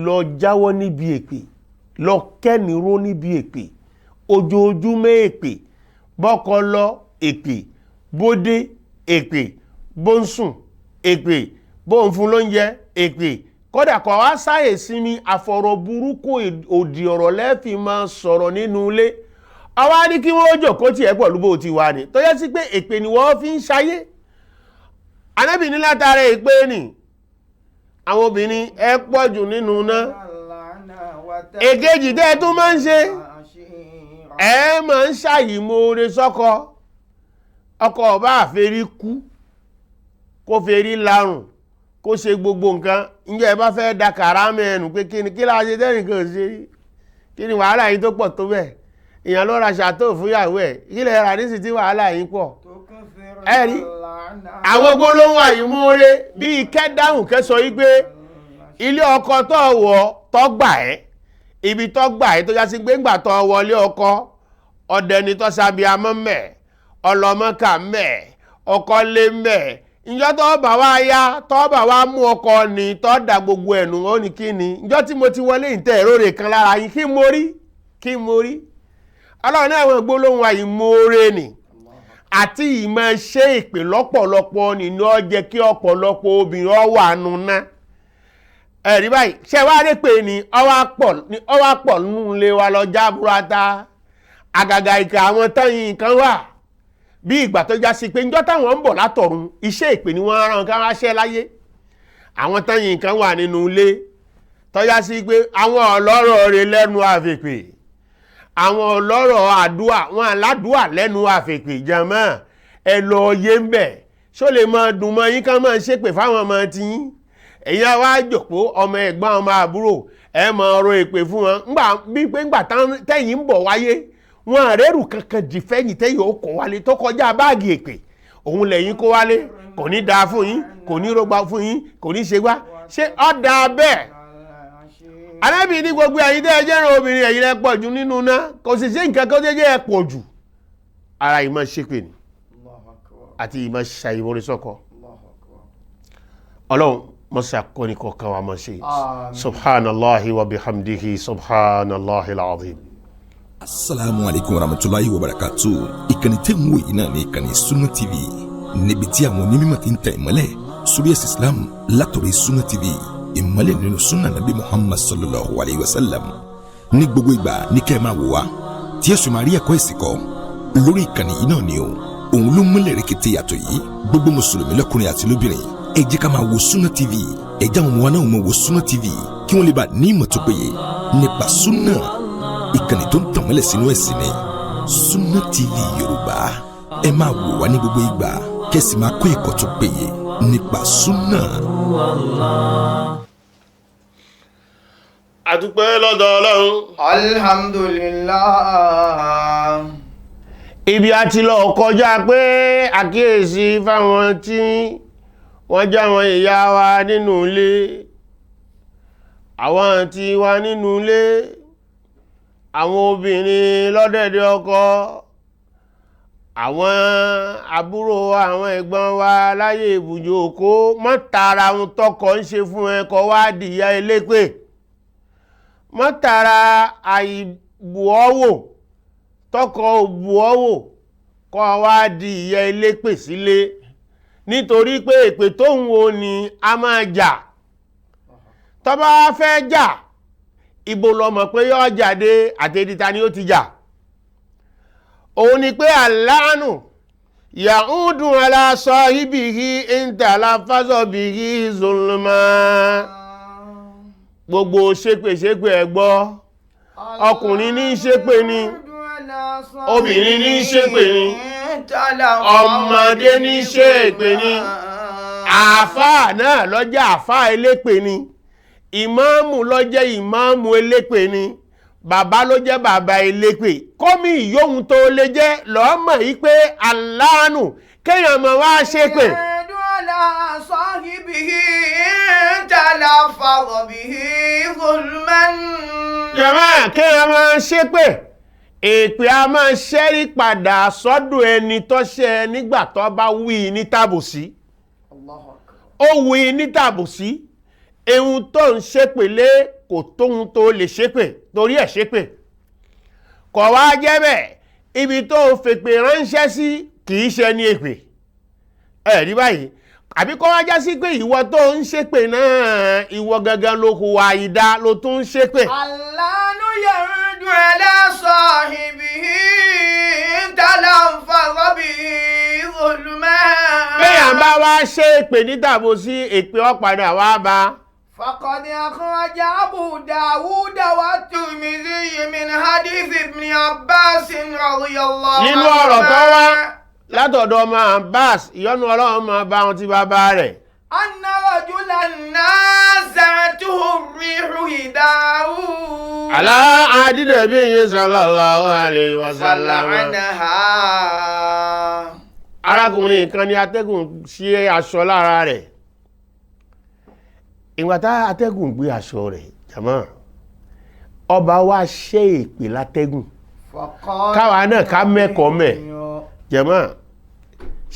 lọ jáwọ́ níbi èpè lọ kẹ́niró níbi èpè ojoojúmọ́ èpè bọ́kọ lọ èpè bódé èpè bóńsùn èpè bóńfún lóúnjẹ èpè kódà kọ̀ wá sáyè sí mi àfọ̀rọ̀ burúkú òdì ọ̀rọ̀ lẹ́fì máa sọ̀rọ̀ nínú ilé àwa ní kí wọ́n jókòó tí ẹ pẹ̀lú bó ti wà ní tó yẹ sí pé èpè ni wọ́n fi ń ṣayé Ànábì ní látara èpè ni àwọn obìnrin ẹ pọ̀ jù nínú náà èkejì tẹ́ tó máa ń ṣe ẹ máa ń ṣàyìmoore sọ́kọ ọkọ ọba àfẹ́rí kú kó fẹ́rí larùn kó ṣe gbogbo nǹkan ǹjẹ́ ẹ bá fẹ́ da kàrámù ẹnu pé kí láṣẹ tẹ́nìkan ṣe kí ni wàhálà yìí tó pọ̀ tó bẹ́ẹ̀ èèyàn ló ra ṣàtò fúnyàwó ẹ̀ ilẹ̀ rà ní sì tí wàhálà yìí pọ̀ ẹ̀rí àwọn gbólóhùn àyìmóore bíi kẹ́dáhùn kẹ́sọ yí pé ilé ọkọ tó wọ̀ tó gbà ẹ́ ibi tó gbà ẹ́ tó já sí pé ńgbà tó wọlé ọkọ ọdẹ ni tó sábíamọ́ mẹ́ ọlọ́mọ́kà mẹ́ ọkọ lé mẹ́ ìjọ tó bá wá yá tó bá wá mú ọkọ ní tó dà gbogbo ẹ̀nù ó ní kí ni ìjọ tí mo ti wọlé ìtẹ́ ìrórè kan lára yín kí mo rí ọlọ́run náà àwọn gbólóhùn àyìmóore ni àti ìmọ̀ ṣe ìpè lọ́pọ̀lọpọ̀ nínú ọjẹ́ kí ọ̀pọ̀lọpọ̀ obìnrin ọwà nù ná ẹ̀rí báyìí ṣe wá rí pé ní ọwá pọ̀ nínú ilé wa lọ jábúrátá àgàgà ìkà àwọn tẹ́yìn nǹkan wà bí ìgbà tó já sí pé njọ́ táwọn ń bọ̀ látọ̀run iṣẹ́ ìpè ni wọ́n rán ká wáṣẹ́ láyé àwọn tẹ́yìn nǹkan wà nínú ilé tó já sí pé àwọn ọlọ́rọ̀ rẹ̀ lẹ́nu àfèpè àwọn ọlọ́rọ̀ àdúà wọn aládùà lẹ́nu àfèpè jàmọ́ ẹ lọ yé ń bẹ̀ ṣó lè máa dùn mọ́ yín ká máa ṣépè fáwọn ọmọ tiyín èyí wá jòkó ọmọ ẹ̀gbọ́n ọmọ àbúrò ẹ máa ọ̀rọ̀ èpè fún wọn ńgbà tẹ́yìn ń bọ̀ wáyé wọn àrẹ́rù kankan dìfẹ́yìn tẹ́yìn ó kó wálé tó kọjá báàgì èpè òun lẹ́yìn kó wálé kò ní dáa fún yín kò ní rọgbà fún yín kò ní ṣe gbá ṣé ó dáa bẹ́ẹ̀ Ànábì ní gbogbo ẹ̀yin tẹ́ ẹ jẹ́ràn obìnrin ẹ̀yin lẹ pọ̀ jù nínú náà kò sì sí nǹkan kan tó jẹ́ ẹ pọ̀ jù ara ìmọ̀ ṣépè ni àti ìmọ̀ ṣàìwórí sọ́kọ ọlọ́run mọ́sí àkọ́ni kọ̀ọ̀kan wa mọ́ sí subhanallahi wa bihamdihi subhanallahi alazim. Assalamu alaikum warahmatullahi wabarakatuh. Ìkànnì tẹ́ ń wò yìí náà ní ìkànnì Sunna TV níbi tí àwọn onímọ̀ ti ń tẹ̀ ìmọ́lẹ̀ sórí ẹ̀sìn Islam látọ̀rọ̀ Sunna TV, ìmọ́lẹ̀ nínú sunna nabi Muhammad sallallahu alayhi wa sallam. Ní gbogbo ìgbà ní kẹ́ ẹ máa wò wá tí ẹ sì máa rí ẹ̀kọ́ ẹ̀sìn kọ́ lórí ìkànnì yìí náà ni o. Òun ló múlẹ̀ rẹ̀kẹ̀tẹ̀ yàtọ̀ yìí gbogbo mùsùlùmí lọ́kùnrin àti lóbìnrin ẹ jẹ́ ká máa wo Sunna TV, ẹ jẹ́ àwọn ọmọ wa náà máa wo Sunna TV kí wọ́n lè bá ní ìmọ̀ tó péye nípa sunna. Ìkànnì tó ń tàn mọ́lẹ̀ sínú ẹ̀sìn ni Sunna TV Yorùbá. Ẹ máa wò wá ní gbogbo ìgbà kẹ́sì máa kọ́ ẹ̀kọ́ tó péye nípa sunna. àdúpẹ́ lọ́dọ̀ ọlọ́run. alhamdulillah. Ibi a ti lọ kọjá pé àkíyèsí fáwọn tí wọ́n já wọn ìyá wa nínú ilé, àwọn tí wà nínú ilé, àwọn obìnrin lọ́dẹ̀dẹ̀ ọkọ, àwọn àbúrò àwọn ẹ̀gbọ́n wa láyé ibùjókò, mọ́ tara ohun tọ́kọ ń ṣe fún ẹkọ wá dìyà elépè, mọ́ tara àìbùọ́wò tọ́kọ òbùọ́wò kọ́ wá di ìyà elépè sílé nítorí pé èpè tó ń wo ni a máa jà. Tó bá fẹ́ jà ibo ló mọ̀ pé yóò jáde àtẹ́díta ni ó ti jà. Òun ni pé aláàánú ya'udu ala sahibihi in talaffaza bihi zulma. Gbogbo ṣépè ẹgbọ́, ọkùnrin ní ṣépè ni, obìnrin ní ṣépè ni, ọmọdé ní ṣépè ni, àfáà náà ló jẹ́ àfáà elépè ni, ìmáàmù ló jẹ́ ìmáàmù elépè ni, bàbá ló jẹ́ bàbá elépè. Kọ́mí ìyóhun tó lè jẹ́ lọ́mọ̀ yí pé aláàánú kéèyàn mọ̀ wá ṣépè. Jàmáà kéèyàn máa ṣépè, èpè a máa ṣẹ́rí padà sọ́dọ̀ ẹni tó ṣẹ̀ nígbà tó bá wí ní tàbùsí. Ó wí ní tàbùsí, ehun tó ń ṣépè lé kò tóhun tó lè ṣépè torí ẹ̀ ṣépè. Kọ̀ wá jẹ́ bẹ́ẹ̀, ibi tó fèpè ránṣẹ́ sí kìí ṣe ní èpè. Ẹ̀rí báyìí, àbí kọ́ wá já sí pé ìwọ tó ń ṣépè náà ìwọ gangan ló hùwà ìdá ló tún ń ṣépè. Aláàánú ya'udu ala sahibihi talaffaza bihi zulma. Béèyàn bá wá ṣe èpè ní tàbùsí, èpè ó padà wá bá. فقد أخرج أبو داود والترمذي من حديث ابن عباس رضي الله عنه. Nínú ọ̀rọ̀ tó wá látọ̀dọ̀ ọmọ Abbas, ìyọ́nú Ọlọ́run máa bá wọn ti bàbá rẹ̀. أن رجلا نازعته الريح هداه. على عهد النبي صلى الله عليه وسلم. Arákùnrin kan ní atẹ́gùn ṣe aṣọ lára rẹ̀. Ìgbà tá atẹ́gùn gbé aṣọ rẹ̀, jàmáà, ọba wá ṣe èpè látẹ́gùn. Káwa náà ká mẹ́kọ̀ọ́ mẹ́. Jàmáà,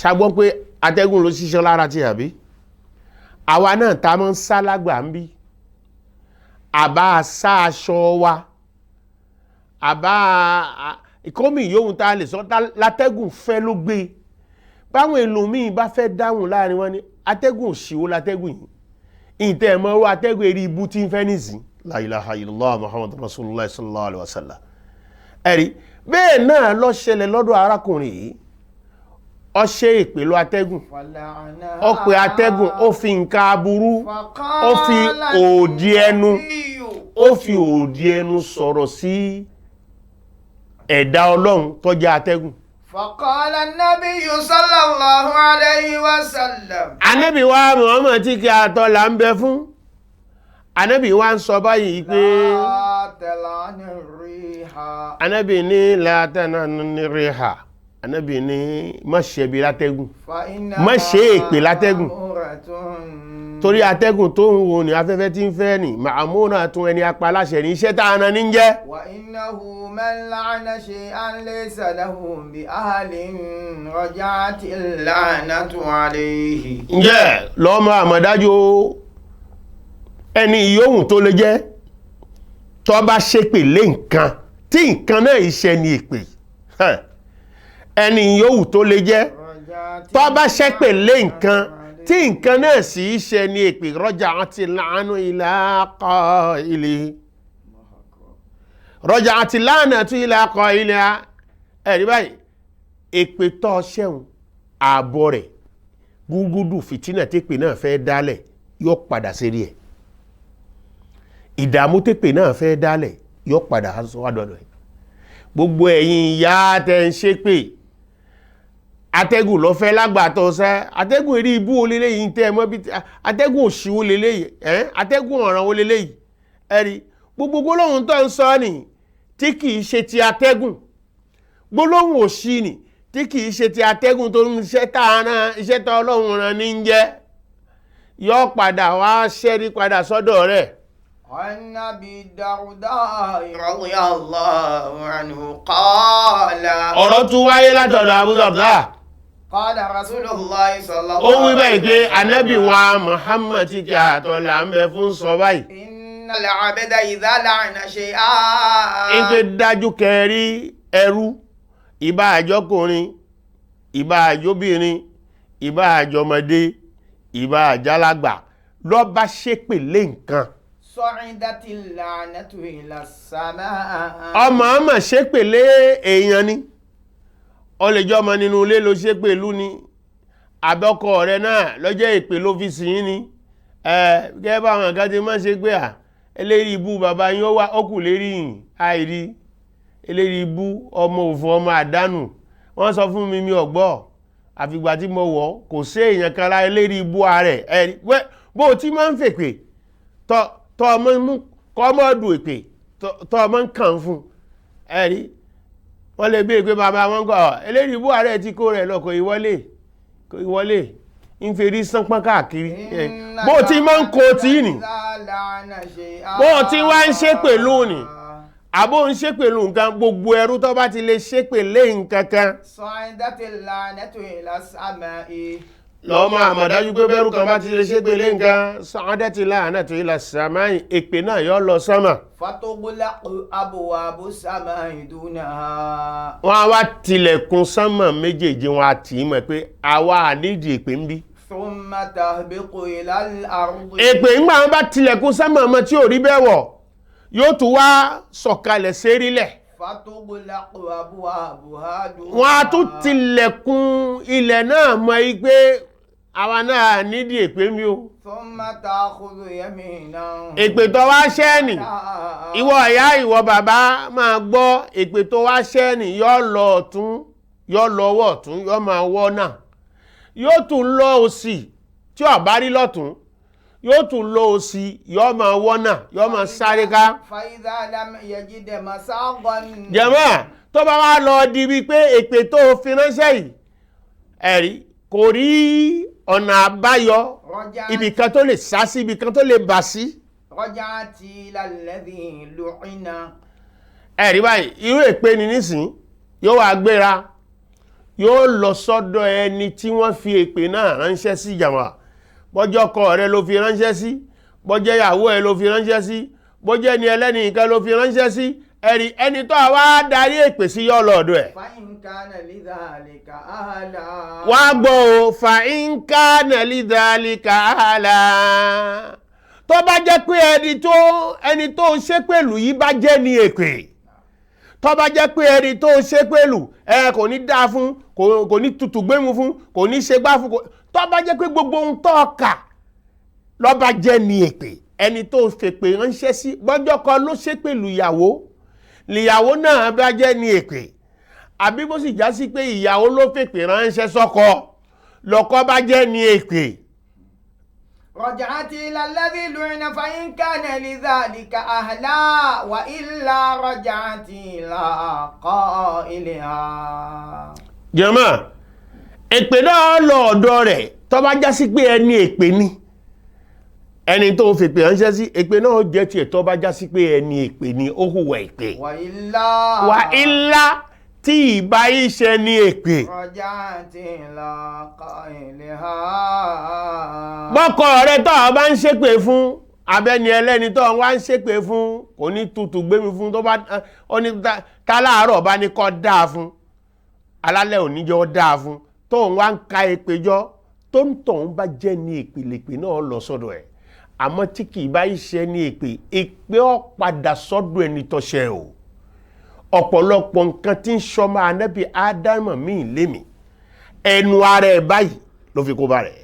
ṣàgbọ́n pé atẹ́gùn ló ṣiṣẹ́ lára ti àbí? Àwa náà ta mọ́ ń sá lágbà ń bí. Àbá sá aṣọ wa. Àbá ìkómi yóhun tá lè sọ látẹ́gùn fẹ́ ló gbé. Báwọn ẹlòmíì bá fẹ́ dáhùn láàrin wọn ni atẹ́gùn òṣìwò látẹ́gùn yìí. Ìtẹ́ ẹ̀mọ́rú atẹ́gùn èrí ibú tí ń fẹ́ nìsín. La ilaha illallah Muhammad Rasulullah sallallahu alaihi wasallam. Ẹ̀rí, bẹ́ẹ̀ náà ló ṣẹlẹ̀ lọ́dọ̀ arákùnrin yìí. Ó ṣe èpè lọ atẹ́gùn. Ó pe atẹ́gùn, ó fi nǹkan aburú, ó fi òdì ẹnu sọ̀rọ̀ sí ẹ̀dá Ọlọ́run tó jẹ́ atẹ́gùn. فقال النبي صلى الله عليه وسلم. Ànábì wa Muhammad tí kí àtọ́ là ń bẹ fún. Ànábì wa ń sọ báyìí pé لا تلعن الريح. Ànábì ní la tanani riha. Ànábì ní má ṣe bí látẹ́gùn má ṣe èpè látẹ́gùn torí atẹ́gùn tó ń wo ní afẹ́fẹ́ tí ń fẹ́ ní ma'amuratun ẹni apaláṣẹ ní iṣẹ́ tààna ní jẹ́ wa innahu man la'ana shay'an laysa lahu bi ahlin raja'ati al-la'natu alayhi. ǹjẹ́ lọ́mọ àmọ̀dájú ẹni ìyóhùn tó lè jẹ́ tó bá ṣépè lé nǹkan tí nǹkan náà iṣẹ́ ni èpè ẹni ìyóhùn tó lè jẹ́ tó bá ṣépè lé nǹkan tí nǹkan náà sì ṣe ní èpè raja'ati al-la'nu ila qa'ili raja'ati al-la'natu ila qa'ili ẹ̀rí báyìí èpè tó ṣẹ́hun ààbọ̀ rẹ̀ gúgúdù fìtínà tépè náà fẹ́ dálẹ̀ yóò padà sérí ẹ̀ ìdààmú tépè náà fẹ́ dálẹ̀ yóò padà sọ́wọ́dọ̀dọ̀ ẹ̀ gbogbo ẹ̀yin ìyá tẹ́ ń ṣépè atẹ́gùn lọ fẹ́ lágbàtọ̀ sẹ́ atẹ́gùn eré ibú olélé yìí tẹ́ mọ́ bí atẹ́gùn òṣìwò lélé yìí atẹ́gùn ọ̀ràn olélé yìí ẹ̀rí gbogbo gbólóhùn tó ń sọ ní tí kìí ṣe ti atẹ́gùn gbólóhùn òṣì ní tí kìí ṣe ti atẹ́gùn tó ń ṣe tààrà iṣẹ́ tó Ọlọ́run rán ní jẹ́ yọ padà wá ṣẹ́rí padà sọ́dọ̀ rẹ̀. An-Nabi Darda radiyallahu anhu qala. ọ̀rọ̀ tún wáyé látọ̀dọ̀ Abu Darda. Qala Rasulullah sallallahu ó wí báyìí pé Ànábì wa Muhammad ti kí àtọ̀là ń bẹ fún sọ báyìí. Innal abda idha la'ana shay'an. ìpè dájú kẹrí ẹrú ìbá àjọkùnrin ìbá àjọbìnrin ìbá àjọmọdé ìbá àjálàgbà ló bá ṣépè lé nǹkan. Sa'idatil la'natu ila as-samaa. ọmọ ṣépè lé èèyàn ni ó lè jẹ́ ọmọ nínú ilé ló ṣépè lú ni àbọ́kọ rẹ̀ náà lọ́jọ́ ìpè ló fi sìn ní gẹ́gẹ́ bá àwọn kan ti máa ṣe pé eléri ibú bàbá yín ó wá ó kù lérí yìn àìrí eléri ibú ọmọ òfò ọmọ àdánù wọ́n sọ fún mi ọ̀gbọ́ àfìgbà tí mo wọ̀ kò sí èèyàn kan lá eléri ibú ààrẹ ẹ̀rí bó o ti máa ń fèpè tọ́ ọmọ mú kọ́ ọmọ ọdún èpè tọ́ ọmọ ń kàn fún ẹ̀rí wọ́n lè béèrè pé bàbá wọn gọ́ eléri ibú ààrẹ tí kó rẹ̀ lọ kò ìwọlé ń fèrí sánpọ́n káàkiri bó o ti máa ń kó tí nì bó o ti wá ń ṣe pẹ̀lú nì àbó ń ṣe pẹ̀lú nǹkan gbogbo ẹrú tó bá ti lè ṣe pẹ̀lé nǹkan kan lọ́mọ àmọ̀dájú pé bẹ́rù kan bá ti lè ṣe pẹ̀lé nǹkan sa'adati la'natu ila samai èpè náà yọ́ lọ sánmà fatughlaqu abwabu samai dunaha. wọ́n á wá tilẹ̀kùn sánmà méjèèjì wọn àti ìmọ̀ pé àwa àníjì èpè ń bí thumma tahbiqu ila al-ardi. èpè ńgbà wọn bá tilẹ̀kùn sánmà ọmọ tí ò rí bẹ́ẹ̀ wọ̀ yóò tún wá sọ̀kalẹ̀ sérílẹ̀ fatughlaqu abwabuha dunaha. wọ́n á tún tilẹ̀kùn ilẹ̀ náà mọ́ i pé àwa náà nídìí èpè ń bí o thumma ta'khudhu yaminan. èpè tó wá ṣẹ́ẹ̀nì ìwọ ìyá ìwọ bàbá máa gbọ́ èpè tó wá ṣẹ́ẹ̀nì yọ́ lọ ọ̀tún yọ́ lọ ọwọ́ ọ̀tún yọ́ máa wọ́ náà yóò tún lọ òsì tí ó bá rí lọ́tún yóò tún lọ òsì yọ́ máa wọ́ náà yọ́ máa sáré ká. fa idha lam yajid masaghan. jàmáà tó bá wá lọ di bíi pé èpè tó fi ránṣẹ́ yìí ẹ̀rí kò rí ọ̀nà àbáyọ ibìkan tó lè sá sí ibìkan tó lè bà sí. raja'ati ila alladhi lu'ina. ẹ̀rí báyìí irú èpè ni nísìn yóò wá gbéra yóò lọ sọ́dọ̀ ẹni tí wọ́n fi èpè náà ránṣẹ́ sí jàmáà bọ́jọ́ ọkọ rẹ ló fi ránṣẹ́ sí bọ́jẹ́ ìyàwó ẹ ló fi ránṣẹ́ sí bọ́jẹ́ ni ẹlẹ́ni nǹkan ló fi ránṣẹ́ sí ẹni tó wá darí èpè sí yọ́ lọ́dọ̀ ẹ̀. fa in kana lidhalika ahla. wá gbọ́ o fa in kana lidhalika ahla tó bá jẹ́ pé ẹni tó ń ṣe pẹ̀lú yìí bá jẹ́ ní èpè tó bá jẹ́ pé ẹni tó ń ṣe pẹ̀lú kò ní dáa fún kò ní tutù gbému fún kò ní ṣe gbá fún tó bá jẹ́ pé gbogbo ohun tó kà ló bá jẹ́ ní èpè ẹni tó fèpè ránṣẹ́ sí gbọ́jọ́ kan ló ṣe pẹ̀lú ìyàwó náà bá jẹ́ ní èpè àbí bó sì já sí pé ìyàwó ló fèpè ránṣẹ́ sọ́kọ lọ́kọ bá jẹ́ ní èpè. رجعت إلى الذي لعن فإن كان لذلك أهلا وإلا رجعت إلى قائلها. jàmáà èpè náà lọ ọ̀dọ̀ rẹ̀ tó bá já sí pé ẹni èpè ni ẹni tó fi pè ránṣẹ́ sí èpè náà jẹ́ tiẹ̀ tó bá já sí pé ẹni èpè ni ó hùwà èpè wà ilá tí ìbá iṣẹ́ ní èpè bọ́kọ rẹ̀ tó bá ń ṣépè fún abẹ́ni ẹlẹ́ni tó wá ń ṣépè fún kò ní tutù gbé mi fún tó bá ní táláàárọ̀ bá ní kọ́ dáa fún alálẹ̀ òníjọ́ dáa fún tó ń wá ń ka èpè jọ tó ń tọ̀ ń bá jẹ́ ní èpè náà lọ sọ́dọ̀ ẹ̀ àmọ́ tí kì í bá iṣẹ́ ní èpè ó padà sọ́dọ̀ ẹni tó ṣẹ̀ o ọ̀pọ̀lọpọ̀ nǹkan tí ń ṣọmọ Ànábì Ádámù míì lémi ẹnu ara ẹ̀ báyìí ló fi kó bá rẹ̀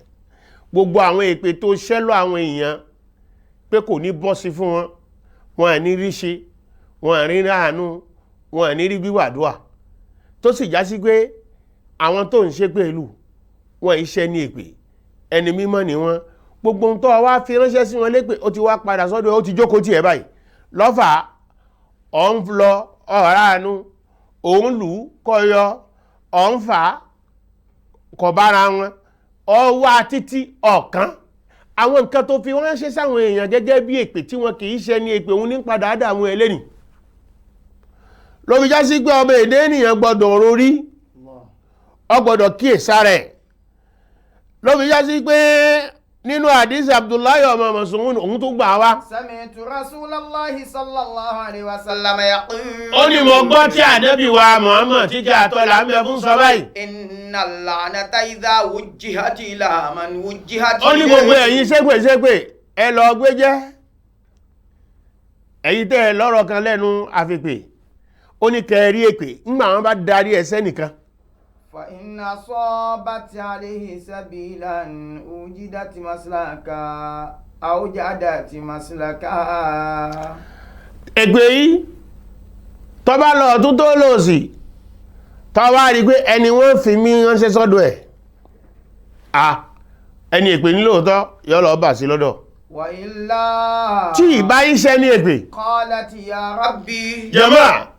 gbogbo àwọn èpè tó ṣẹ́lọ àwọn èèyàn pé kò ní bọ́ sí fún wọn wọn à ní rí ṣe wọn à ní rí àánú wọn à ní rí gbígbàdúà tó sì já sí pé àwọn tó ń ṣe pẹ̀lú wọn iṣẹ́ ní èpè ẹni mímọ́ ni wọ́n gbogbo ohun tó wá fi ránṣẹ́ sí wọn lépè ó ti wá padà sọ́dọ̀ ó ti jókòó tiẹ̀ báyìí lọ́fà ọ̀ ń lọ ọ̀ránu òun lù ú kọyọ ọ̀ ń fà á kọ̀ bára wọn ọ wá títí ọ̀kan àwọn nǹkan tó fi ránṣẹ́ sáwọn èèyàn gẹ́gẹ́ bí èpè tí wọn kì í ṣe ní èpè òun ní padà dà àwọn ẹlẹ́nì ló fi já sí pé ọmọ èdè ènìyàn gbọ́dọ̀ rorí ó gbọ́dọ̀ kíyèsára ẹ̀ ló fi já sí pé nínú àdísì Abdullahi ọmọ Mas'ud òun tó gbà wá sami'tu Rasulallahi sallallahu alaihi wasallam yaqul ó ní mo gbọ́ tí Ànábì wa Muhammad tí jà tọ́lá ń bẹ fún sọ báyìí innal la'nata idha wujjihat ila man wujjihat ó ní gbogbo ẹ̀yin ṣépè ẹ lọ gbé jẹ́ ẹ̀yin tẹ́ ẹ lọ́rọ̀ kan lẹ́nu àfipè ó ní kẹrí èpè ńgbà wọn bá darí ẹsẹ́ nìkan fa inna sabat alayhi sabilan ujidat maslaka awjadat maslaka èpè yìí tó bá lọ tún tó lò sí tó wá rí pé ẹni wọ́n fi mí ránṣẹ́ sọ́dọ̀ ẹ̀ ẹni èpè ní lóòótọ́ yọ́ lọ bà sí lọ́dọ̀ wa illa tí ìbá iṣẹ́ ní èpè qalat ya rabbi jàmáà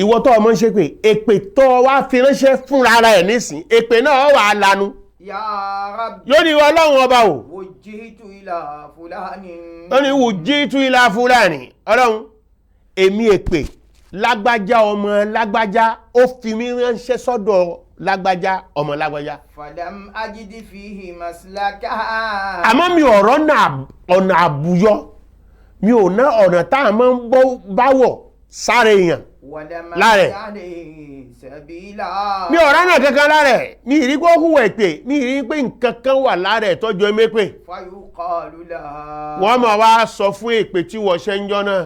ìwọ tó ọmọ ń ṣe pé èpè tó wá fi ránṣẹ́ fúnra ara ẹ̀ nísìn èpè náà wà lanu ya rabbi yóò ní ọlọ́run ọba ò wujjitu ila fulani ó ní wujjitu ila fulani ọlọ́run èmi èpè lágbájá ọmọ lágbájá ó fi mí ránṣẹ́ sọ́dọ̀ lágbájá ọmọ lágbájá falam ajidi fihi maslaka àmọ́ mi ọ̀nà àbúyọ mi ò ná ọ̀nà táà máa ń báwọ̀ sáré èèyàn láàrẹ̀ mi ọ̀rá náà kankan láàrẹ̀ mi ìrí kó hùwà èpè mi ìrí pé nǹkan kan wà láàrẹ̀ tọ́jú ẹmẹ́pẹ́ wọ́n máa wá sọ fún èpè tí wọ́n ṣe ń jọ náà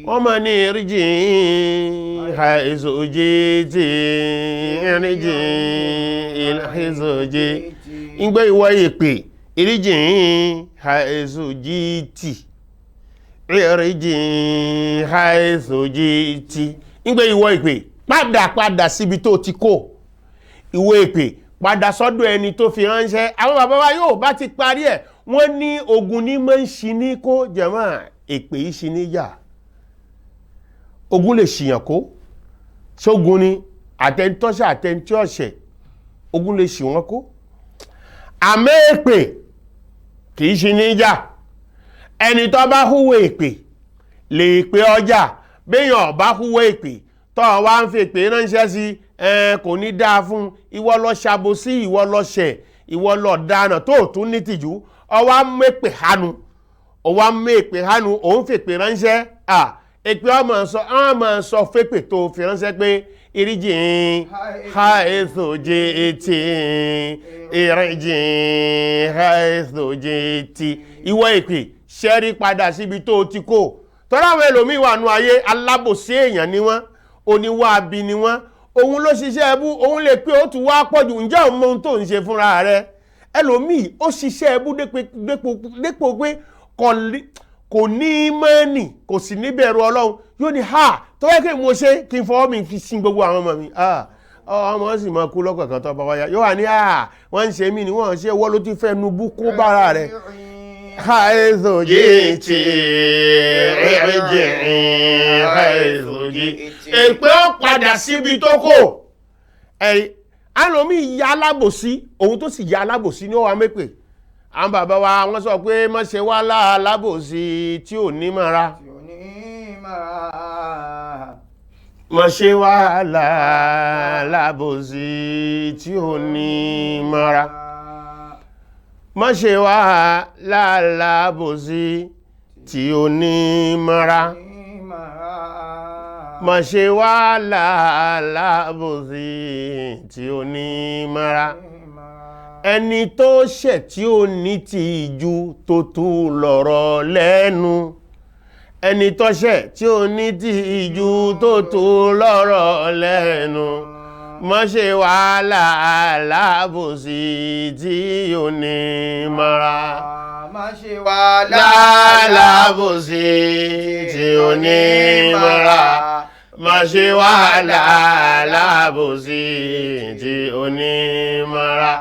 wọ́n máa ní ìríjì àìsòjìtì ìríjì ìlàìsòjì ìgbé ìwọ èpè ìríjì àìsòjìtì ìrìjìn àìsòjìtì nígbé ìwọ ìpè padà síbi tó ti kó ìwọ ìpè padà sọ́dọ̀ ẹni tó fi ránṣẹ́ àwọn bàbá wa yóò bá ti parí ẹ̀ wọ́n ní ogun ní mọ́ ń ṣi ní kó jàmáà èpè yìí ṣi ní yà ogun lè ṣìyàn kó ṣógun ni àtẹnitọ́ṣẹ́ àtẹnití ọ̀ṣẹ̀ ogun lè ṣì wọ́n kó àmọ́ èpè kìí ṣi ní yà ẹni tó bá húwé èpè lè pé ọjà béèyàn bá húwé èpè tó wá ń fi èpè ránṣẹ́ sí kò ní dáa fún ìwọ lọ ṣàbòsí ìwọ lọ ṣẹ̀ ìwọ lọ dáná tó tún ní tìjú ọwá mépè hánu òun fèpè ránṣẹ́ èpè ọmọ sọ fépè tó fi ránṣẹ́ pé ìríjìn àìsòjìtì ìríjìn àìsòjìtì ìwọ èpè ṣẹ́rí padà síbi tó ti kó tọ́rọ àwọn ẹlòmíì wà nú ayé alábòsí èèyàn ni wọ́n oníwà bí ni wọ́n òun ló ṣiṣẹ́ ẹbú òun lè pé ó tún wá pọ̀jù ǹjẹ́ òun mọ ohun tó ń ṣe fúnra rẹ̀ ẹlòmíì ó ṣiṣẹ́ ẹbú dépò pé kò ní mọ́nì kò sì níbẹ̀rù ọlọ́run yóò ní tó wáyé kí mo ṣe kí n fọwọ́ mi fi sin gbogbo àwọn ọmọ mi ọmọ sì máa kú lọ́kọ̀ọ̀kan tó bá wáyá yóò wà ní wọ́n ń ṣe mí ni wọ́n ṣe wọ́n ló ti fẹ́ nubú kó bára rẹ̀ àìsòjìtì ìrìjìn àìsòjìtì èpè ó padà síbi tó kò ẹ̀rí alómi ìyá alábòsí òun tó sì yá alábòsí ní ó wà mépè àwọn bàbá wa wọ́n sọ pé má ṣe wá lálábòsí tí ò ní mara má ṣe wá lálábòsí tí ò ní mara má ṣe wá lálábòsí tí ò ní mara má ṣe wá lálábòsí tí ò ní mara ẹni tó ṣẹ̀ tí ó ní tìjú tó tú lọ́rọ̀ lẹ́nu ẹni tó ṣẹ̀ tí ó ní tìjú tó tú lọ́rọ̀ lẹ́nu má ṣe wá lálábòsí tí ò ní mara má ṣe wá lálábòsí tí ò ní mara má ṣe wá lálábòsí tí ò ní mara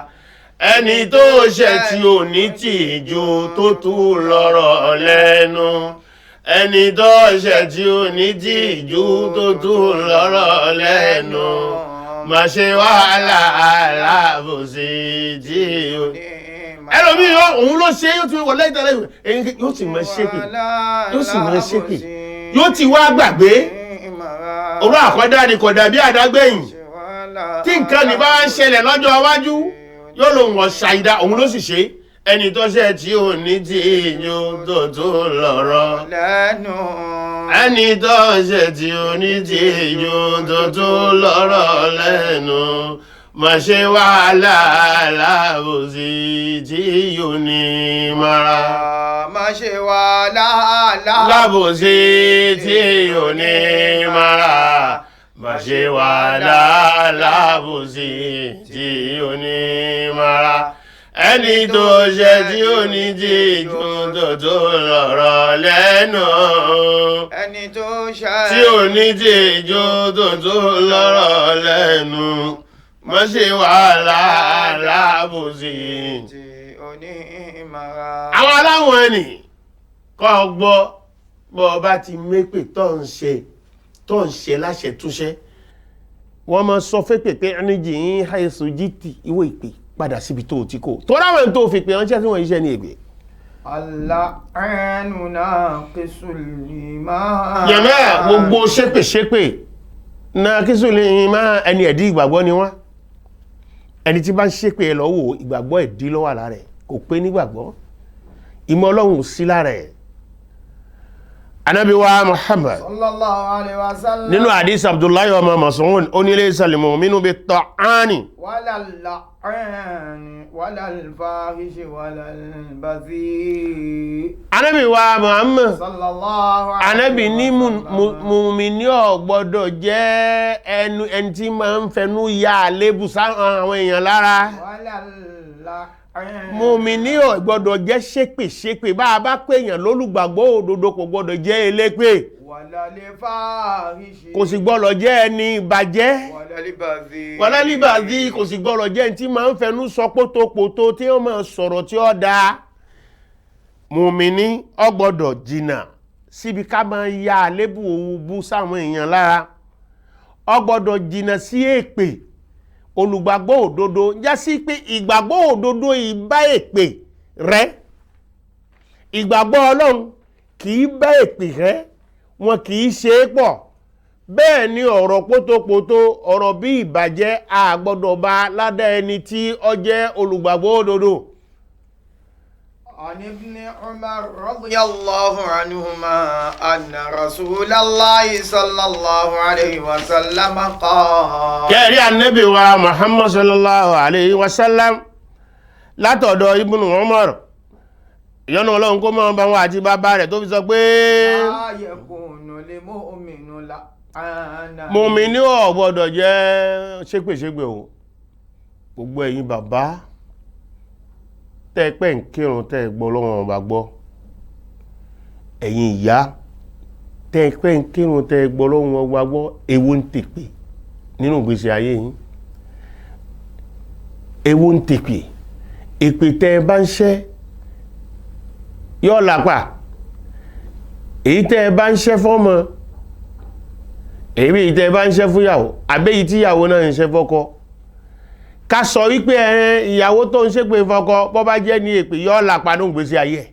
ẹni tó ṣẹ̀ tí ò ní tìjú tó tú lọ́rọ̀ lẹ́nu ẹni tó ṣẹ̀ tí ò ní tìjú tó tú lọ́rọ̀ lẹ́nu má ṣe wá lálábòsí tí ò ní ẹlòmí òun ló ṣe yóò ti wọlé ìtàlẹ̀ yóò ti mọ̀ ṣépè yóò sì mọ̀ ṣépè yóò ti wá gbàgbé orú àkọ́dá ni kò dàbí àdágbẹ̀yìn tí nǹkan ní bá ń ṣẹlẹ̀ lọ́jọ́ iwájú yóò lòun wọ̀ ṣàìdá òun ló sì ṣe ẹni tó ṣẹ̀ tí ò ní tìjú tó tú lọ́rọ̀ lẹ́nu ẹni tó ṣẹ̀ tí ò ní tìjú tó tú lọ́rọ̀ lẹ́nu má ṣe wá lálábòsí tí yóò ní mara má ṣe wá lálábòsí tí yóò ní mara má ṣe wá lálábòsí tí yóò ní mara ẹni tó ṣẹ̀ tí ò ní tìjú tó tú lọ́rọ̀ lẹ́nu ẹni tó ṣẹ̀ tí ò ní tìjú tó tú lọ́rọ̀ lẹ́nu má ṣe wá lálábòsí tí ò ní mara àwọn aláwọn ẹni kọ́ gbọ́ bọ́ bá ti mépè tó ń ṣe láṣẹ túnṣẹ́ wọ́n máa sọ fépè pé ẹnìjì ń àìsù jíìtì ìwé ìpè padà síbi tó ti kó tó ráwọn tó fi pè ránṣẹ́ tí wọ́n iṣẹ́ ní ègbè Al-la'anu naqisul iman yẹ̀mẹ́ gbogbo ṣépè naqisul iman ẹni ẹ̀dí ìgbàgbọ́ ni wọ́n ẹni tí bá ń ṣépè ẹ lọ́wọ́ ìgbàgbọ́ ẹ̀dí ló wà lára ẹ̀ kò pé nígbàgbọ́ ìmọ̀ Ọlọ́run sí lára ẹ̀ Ànábì wa Muhammad sallallahu alaihi wasallam nínú hadith Abdullahi wa Mas'ud onílé salimu mínú bí ta'ani walal fahishi walal bazi Ànábì wa Muhammad sallallahu alaihi Ànábì ní mùmínì ò gbọ́dọ̀ jẹ́ ẹni tí máa ń fẹnu ya àlébù sáwọn èèyàn lára mùmínì ò gbọ́dọ̀ jẹ́ ṣépè bá a bá pèèyàn lólùgbàgbọ́ òdodo kò gbọ́dọ̀ jẹ́ elépè kò sì gbọ́dọ̀ jẹ́ ẹni ìbàjẹ́ wàlálíbàzí kò sì gbọ́dọ̀ jẹ́ ẹni tí máa ń fẹnu sọ pótópótó tí ó máa sọ̀rọ̀ tí ó dáa mùmínì ò gbọ́dọ̀ jìnnà síbi ká máa ya àlébù òwúbú sáwọn èèyàn lára ò gbọ́dọ̀ jìnnà sí èpè olùgbàgbọ́ òdodo já sí pé ìgbàgbọ́ òdodo ìbá èpè rẹ ìgbàgbọ́ Ọlọ́run kìí bá èpè rẹ wọn kìí ṣe é pọ̀ bẹ́ẹ̀ ni ọ̀rọ̀ pótópótó ọ̀rọ̀ bí ìbàjẹ́ àgbọ́dọ̀ bá ládá ẹni tí ó jẹ́ olùgbàgbọ́ òdodo. عن ابن عمر رضي الله عنهما أن رسول الله صلى الله عليه وسلم قال kẹ́rí Ànábì wa Muhammad sallallahu alayhi wa sallam látọ̀dọ̀ Ibn Umar ìyọ́nà Ọlọ́run kó máa bá wọn àti bàbá rẹ̀ tó fi sọ pé لا يكون لمؤمن لعانا mùmínì ò gbọ́dọ̀ jẹ́ ṣépèṣépè o gbogbo ẹ̀yin bàbá tẹ́ẹ̀pẹ́ ń kírun tẹ́ẹ̀ gbọ́ Ọlọ́run ọba gbọ́ ẹ̀yin ìyá tẹ́ẹ̀pẹ́ ń kírun tẹ́ẹ̀ gbọ́ Ọlọ́run ọba gbọ́ èwo ń tèpè nínú ìgbésí ayé yín èwo ń tèpè èpè tẹ́ẹ̀ bá ń ṣẹ́ yọ́ lápá èyí tẹ́ẹ̀ bá ń ṣẹ́ fọ́mọ èyí ìtẹ́ bá ń ṣe fún ìyàwó àbẹ́yìí tí ìyàwó náà ń ṣe fọ́kọ ká sọ wípé ìyàwó tó ń ṣépè fọ́kọ bọ́ bá jẹ́ ní èpè yọ́ làpàdé ìgbésí ayé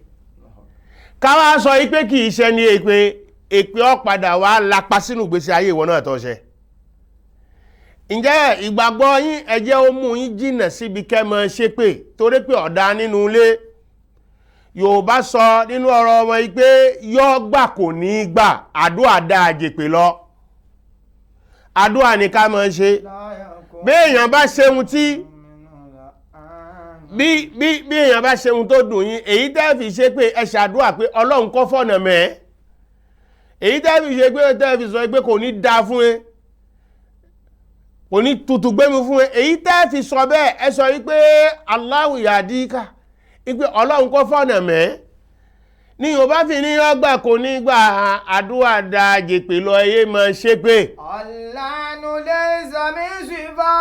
ká wá sọ wípé kì í ṣe ní èpè ó padà wá lápa sínú ìgbésí ayé ìwọ náà tó ṣe. Ǹjẹ́ ìgbàgbọ́ yín ẹ jẹ́ ó mú yín jìnnà síbi kẹ́mọ ṣépè torí pé ọ̀dá nínú ilé. Yorùbá sọ nínú ọ̀rọ̀ ọmọ yìí pé yọ́ gbà kò ní gbà àdúà dáa jèpè lọ. Àdúà ní ká máa ṣe. Bí èèyàn bá ṣeun tí bí èèyàn bá ṣeun tó dùn yín èyí tẹ́ fi ṣe pé ẹ ṣàdúà pé Ọlọ́run kó fọ̀nà mẹ́. Èyí tẹ́ fi ṣe pé tẹ́ fi sọ pé kò ní dáa fún ẹ. Kò ní tutù gbému fún ẹ. Èyí tẹ́ fi sọ bẹ́ẹ̀ ẹ sọ wípé Allahu yadika. Ipe Ọlọ́run kó fọ̀nà mẹ́ ní Yorùbá fi ní ọgbà kò ní gbà àdúrà da jèpè lọ ẹyẹ máa ṣe pé. Ọ̀lànà lè sàmì ṣìfà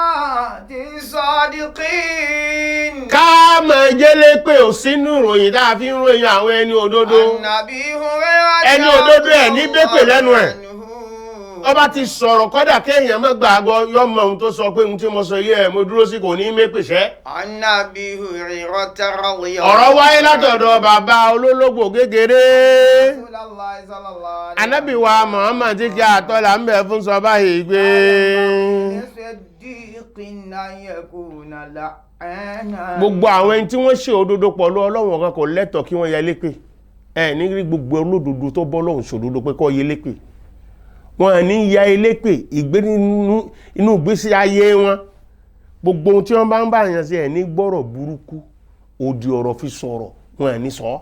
ti sadiqin. Ká máa jẹ́lé pé ò sínú ìròyìn tá a fi ń ròyìn àwọn ẹni òdodo. Ẹni òdodo ẹ̀ ní bẹ́pẹ̀ lẹ́nu ẹ̀. Ọba ti sọ̀rọ̀ kọ́dà kéèyàn má gbàgbọ́ yọ́ mọ ohun tó sọ pé ohun tí mo sọ yẹ mo dúró sí kò ní mépèsẹ́. Ọ̀rọ̀ wáyé látọ̀dọ̀ bàbá olólógbò gégéré. Ànábì wa Muhammad tí kí àtọ́là ń bẹ̀ fún sọ báyìí pé gbogbo àwọn ẹni tí wọ́n ṣe òdodo pọ̀lú Ọlọ́run kan kò lẹ́tọ̀ọ́ kí wọ́n yẹ lépè. Ní rí gbogbo olódodo tó bọ́ lọ́hùn ṣòdodo pé kó yẹ lépè. Wọ́n ní ya elépè ìgbé inú ìgbésí ayé wọn gbogbo ohun tí wọ́n bá ń bá yàn sí ẹ̀ ní gbọ́rọ̀ burúkú òdì ọ̀rọ̀ fi sọ̀rọ̀ wọ́n ní sọ.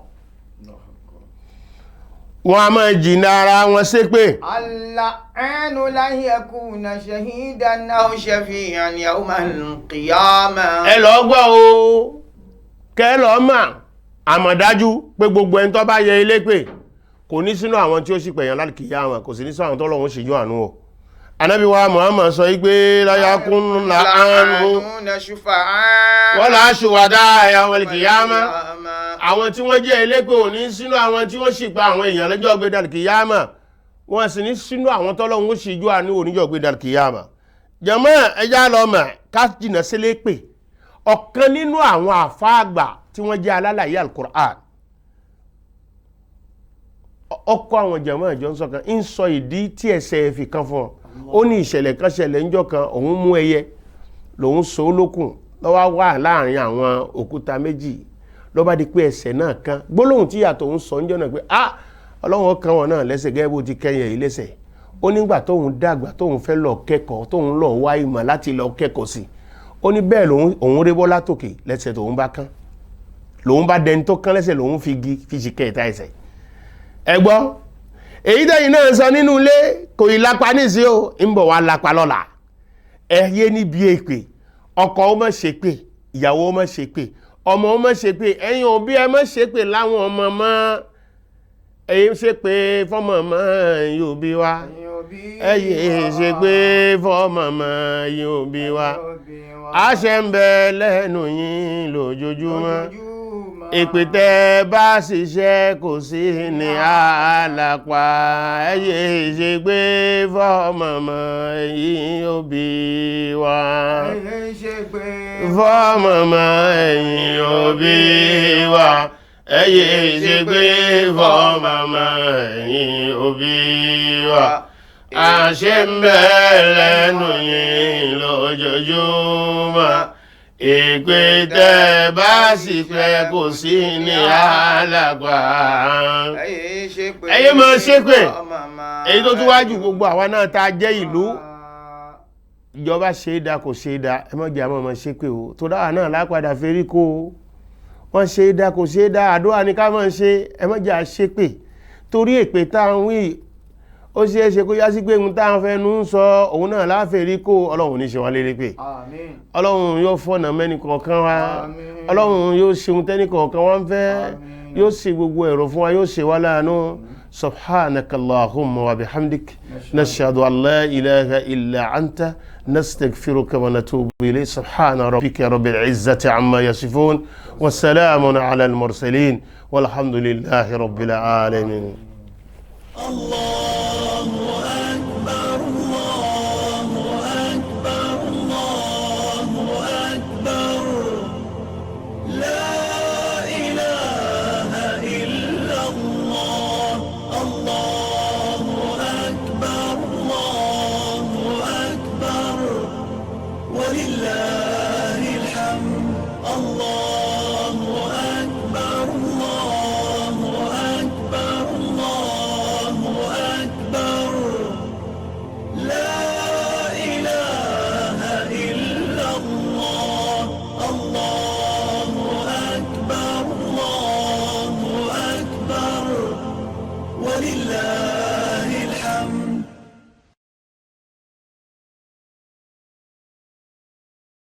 Wọ́n a máa jìnnà ara wọn ṣépè. Al-la'anu lan yakuna shahidan aw shafi'an yawmal qiyamah. Ẹ lọ gbọ́ o kẹ́ lọ mà àmọ̀dájú pé gbogbo ẹni tó bá yẹ elépè kò ní sínú àwọn tí ó sì pẹ̀yàn láti kìí àwọn kò sí ní sọ àwọn tó lọ́wọ́ ṣe yóò àánú ọ̀. Ànábì wa Muhammad sọ wípé láyákún láàánú wọ́n láṣùwádá àwọn ìkìyàmá àwọn tí wọ́n jẹ́ elépè ò ní sínú àwọn tí ó sì pa àwọn èèyàn lọ́jọ́ gbé dàlkìyàmá wọ́n sì ní sínú àwọn tó lọ́wọ́ ṣe yóò àánú oníjọ́ gbé dàlkìyàmá. Jàmáà ẹjá lọ mà ká jìnà sí lépè. Ọ̀kan nínú àwọn àfáàgbà tí wọ́n jẹ́ alálàyé Al-Qur'an ọkọ̀ àwọn jàmáà ìjọ ń sọ kan ń sọ ìdí tí ẹsẹ̀ fi kan fún ọ. Ó ní ìṣẹ̀lẹ̀ kan ṣẹlẹ̀ ńjọ́ kan òun mú ẹyẹ lòun so lókùn lọ́wọ́ wà láàrin àwọn òkúta méjì ló bá di pé ẹsẹ̀ náà kan gbólóhùn tí ìyàtọ̀ ń sọ ńjọ́ náà pé Ọlọ́run kan wọn náà lẹ́sẹ̀ gẹ́gẹ́ bó ti kẹ́yìn yìí lẹ́sẹ̀. Ó nígbà tóun dàgbà tóun fẹ́ lọ kẹ́kọ̀ọ́ tóun lọ wá ìmọ̀ láti lọ kẹ́kọ̀ọ́ sí. Ó ní bẹ́ẹ̀ òun rébọ́ látòkè lẹ́sẹ̀ tóun bá kán lòun bá dẹni tó kán lẹ́sẹ̀ lòun fi ṣì kẹta ẹsẹ̀. Ẹ gbọ́ èyí tẹ́yìn náà sọ nínú ilé kò ì lápa ní sí o ń bọ̀ wá lápa lọ́la. Ẹ yé níbi èpè ọkọ ó má ṣe pé ìyàwó ó má ṣe pé ọmọ ó má ṣe pé ẹ̀yin òbí ẹ má ṣe pé láwọn ọmọ mọ́ ẹ̀yin ṣe pé fọ́mọ mọ́ ẹ̀yin òbí wa ẹ̀yin ṣe pé fọ́mọ mọ́ ẹ̀yin òbí wa àṣẹ ń bẹ lẹ́nu yín lójoojúmọ́. Èpè tẹ́ bá ṣiṣẹ́ kò sí ní àlàpà ẹ̀yẹ ṣe gbé fọ́mọ̀mọ̀ ẹ̀yin òbí wa. Fọ́mọ̀mọ̀ ẹ̀yin òbí wa. Ẹ̀yẹ ṣe gbé fọ́mọ̀mọ̀ ẹ̀yin òbí wa. Àṣẹ ń bẹ lẹ́nu yín lójoojúmọ́. Èpè tẹ́ bá sì fẹ́ kò sí ní àlàgbà. Ẹyẹ máa ṣépè. Èyí tó tún wájú gbogbo àwa náà tá a jẹ́ ìlú. Ìjọba ṣe é dá kò ṣe é dá ẹ má jẹ́ àmọ́ ọmọ ṣépè o tó dáwà náà lápadà ferí kó o. Wọ́n ṣe é dá kò ṣe é dá àdúrà ní ká máa ṣe ẹ má jẹ́ àṣépè torí èpè tá à ń wí ó ṣe é ṣe kó yá sí pé ohun táwọn fẹ́ nu ń sọ òun náà láfẹ̀ẹ́rí kó Ọlọ́run ní ṣe wọ́n lérè pé Ọlọ́run yóò fọ̀nà mẹ́ni kọ̀ọ̀kan wa Ọlọ́run yóò ṣe ohun tẹ́ni kọ̀ọ̀kan wa ń fẹ́ yóò ṣe gbogbo ẹ̀rọ fún wa yóò ṣe wá láàánú subhanakallahumma wa bihamdik nashhadu an la ilaha illa anta nastaghfiruka wa natubu ilayk subhana rabbika rabbil izzati amma yasifun wa salamun ala al mursalin walhamdulillahi rabbil alamin. Allah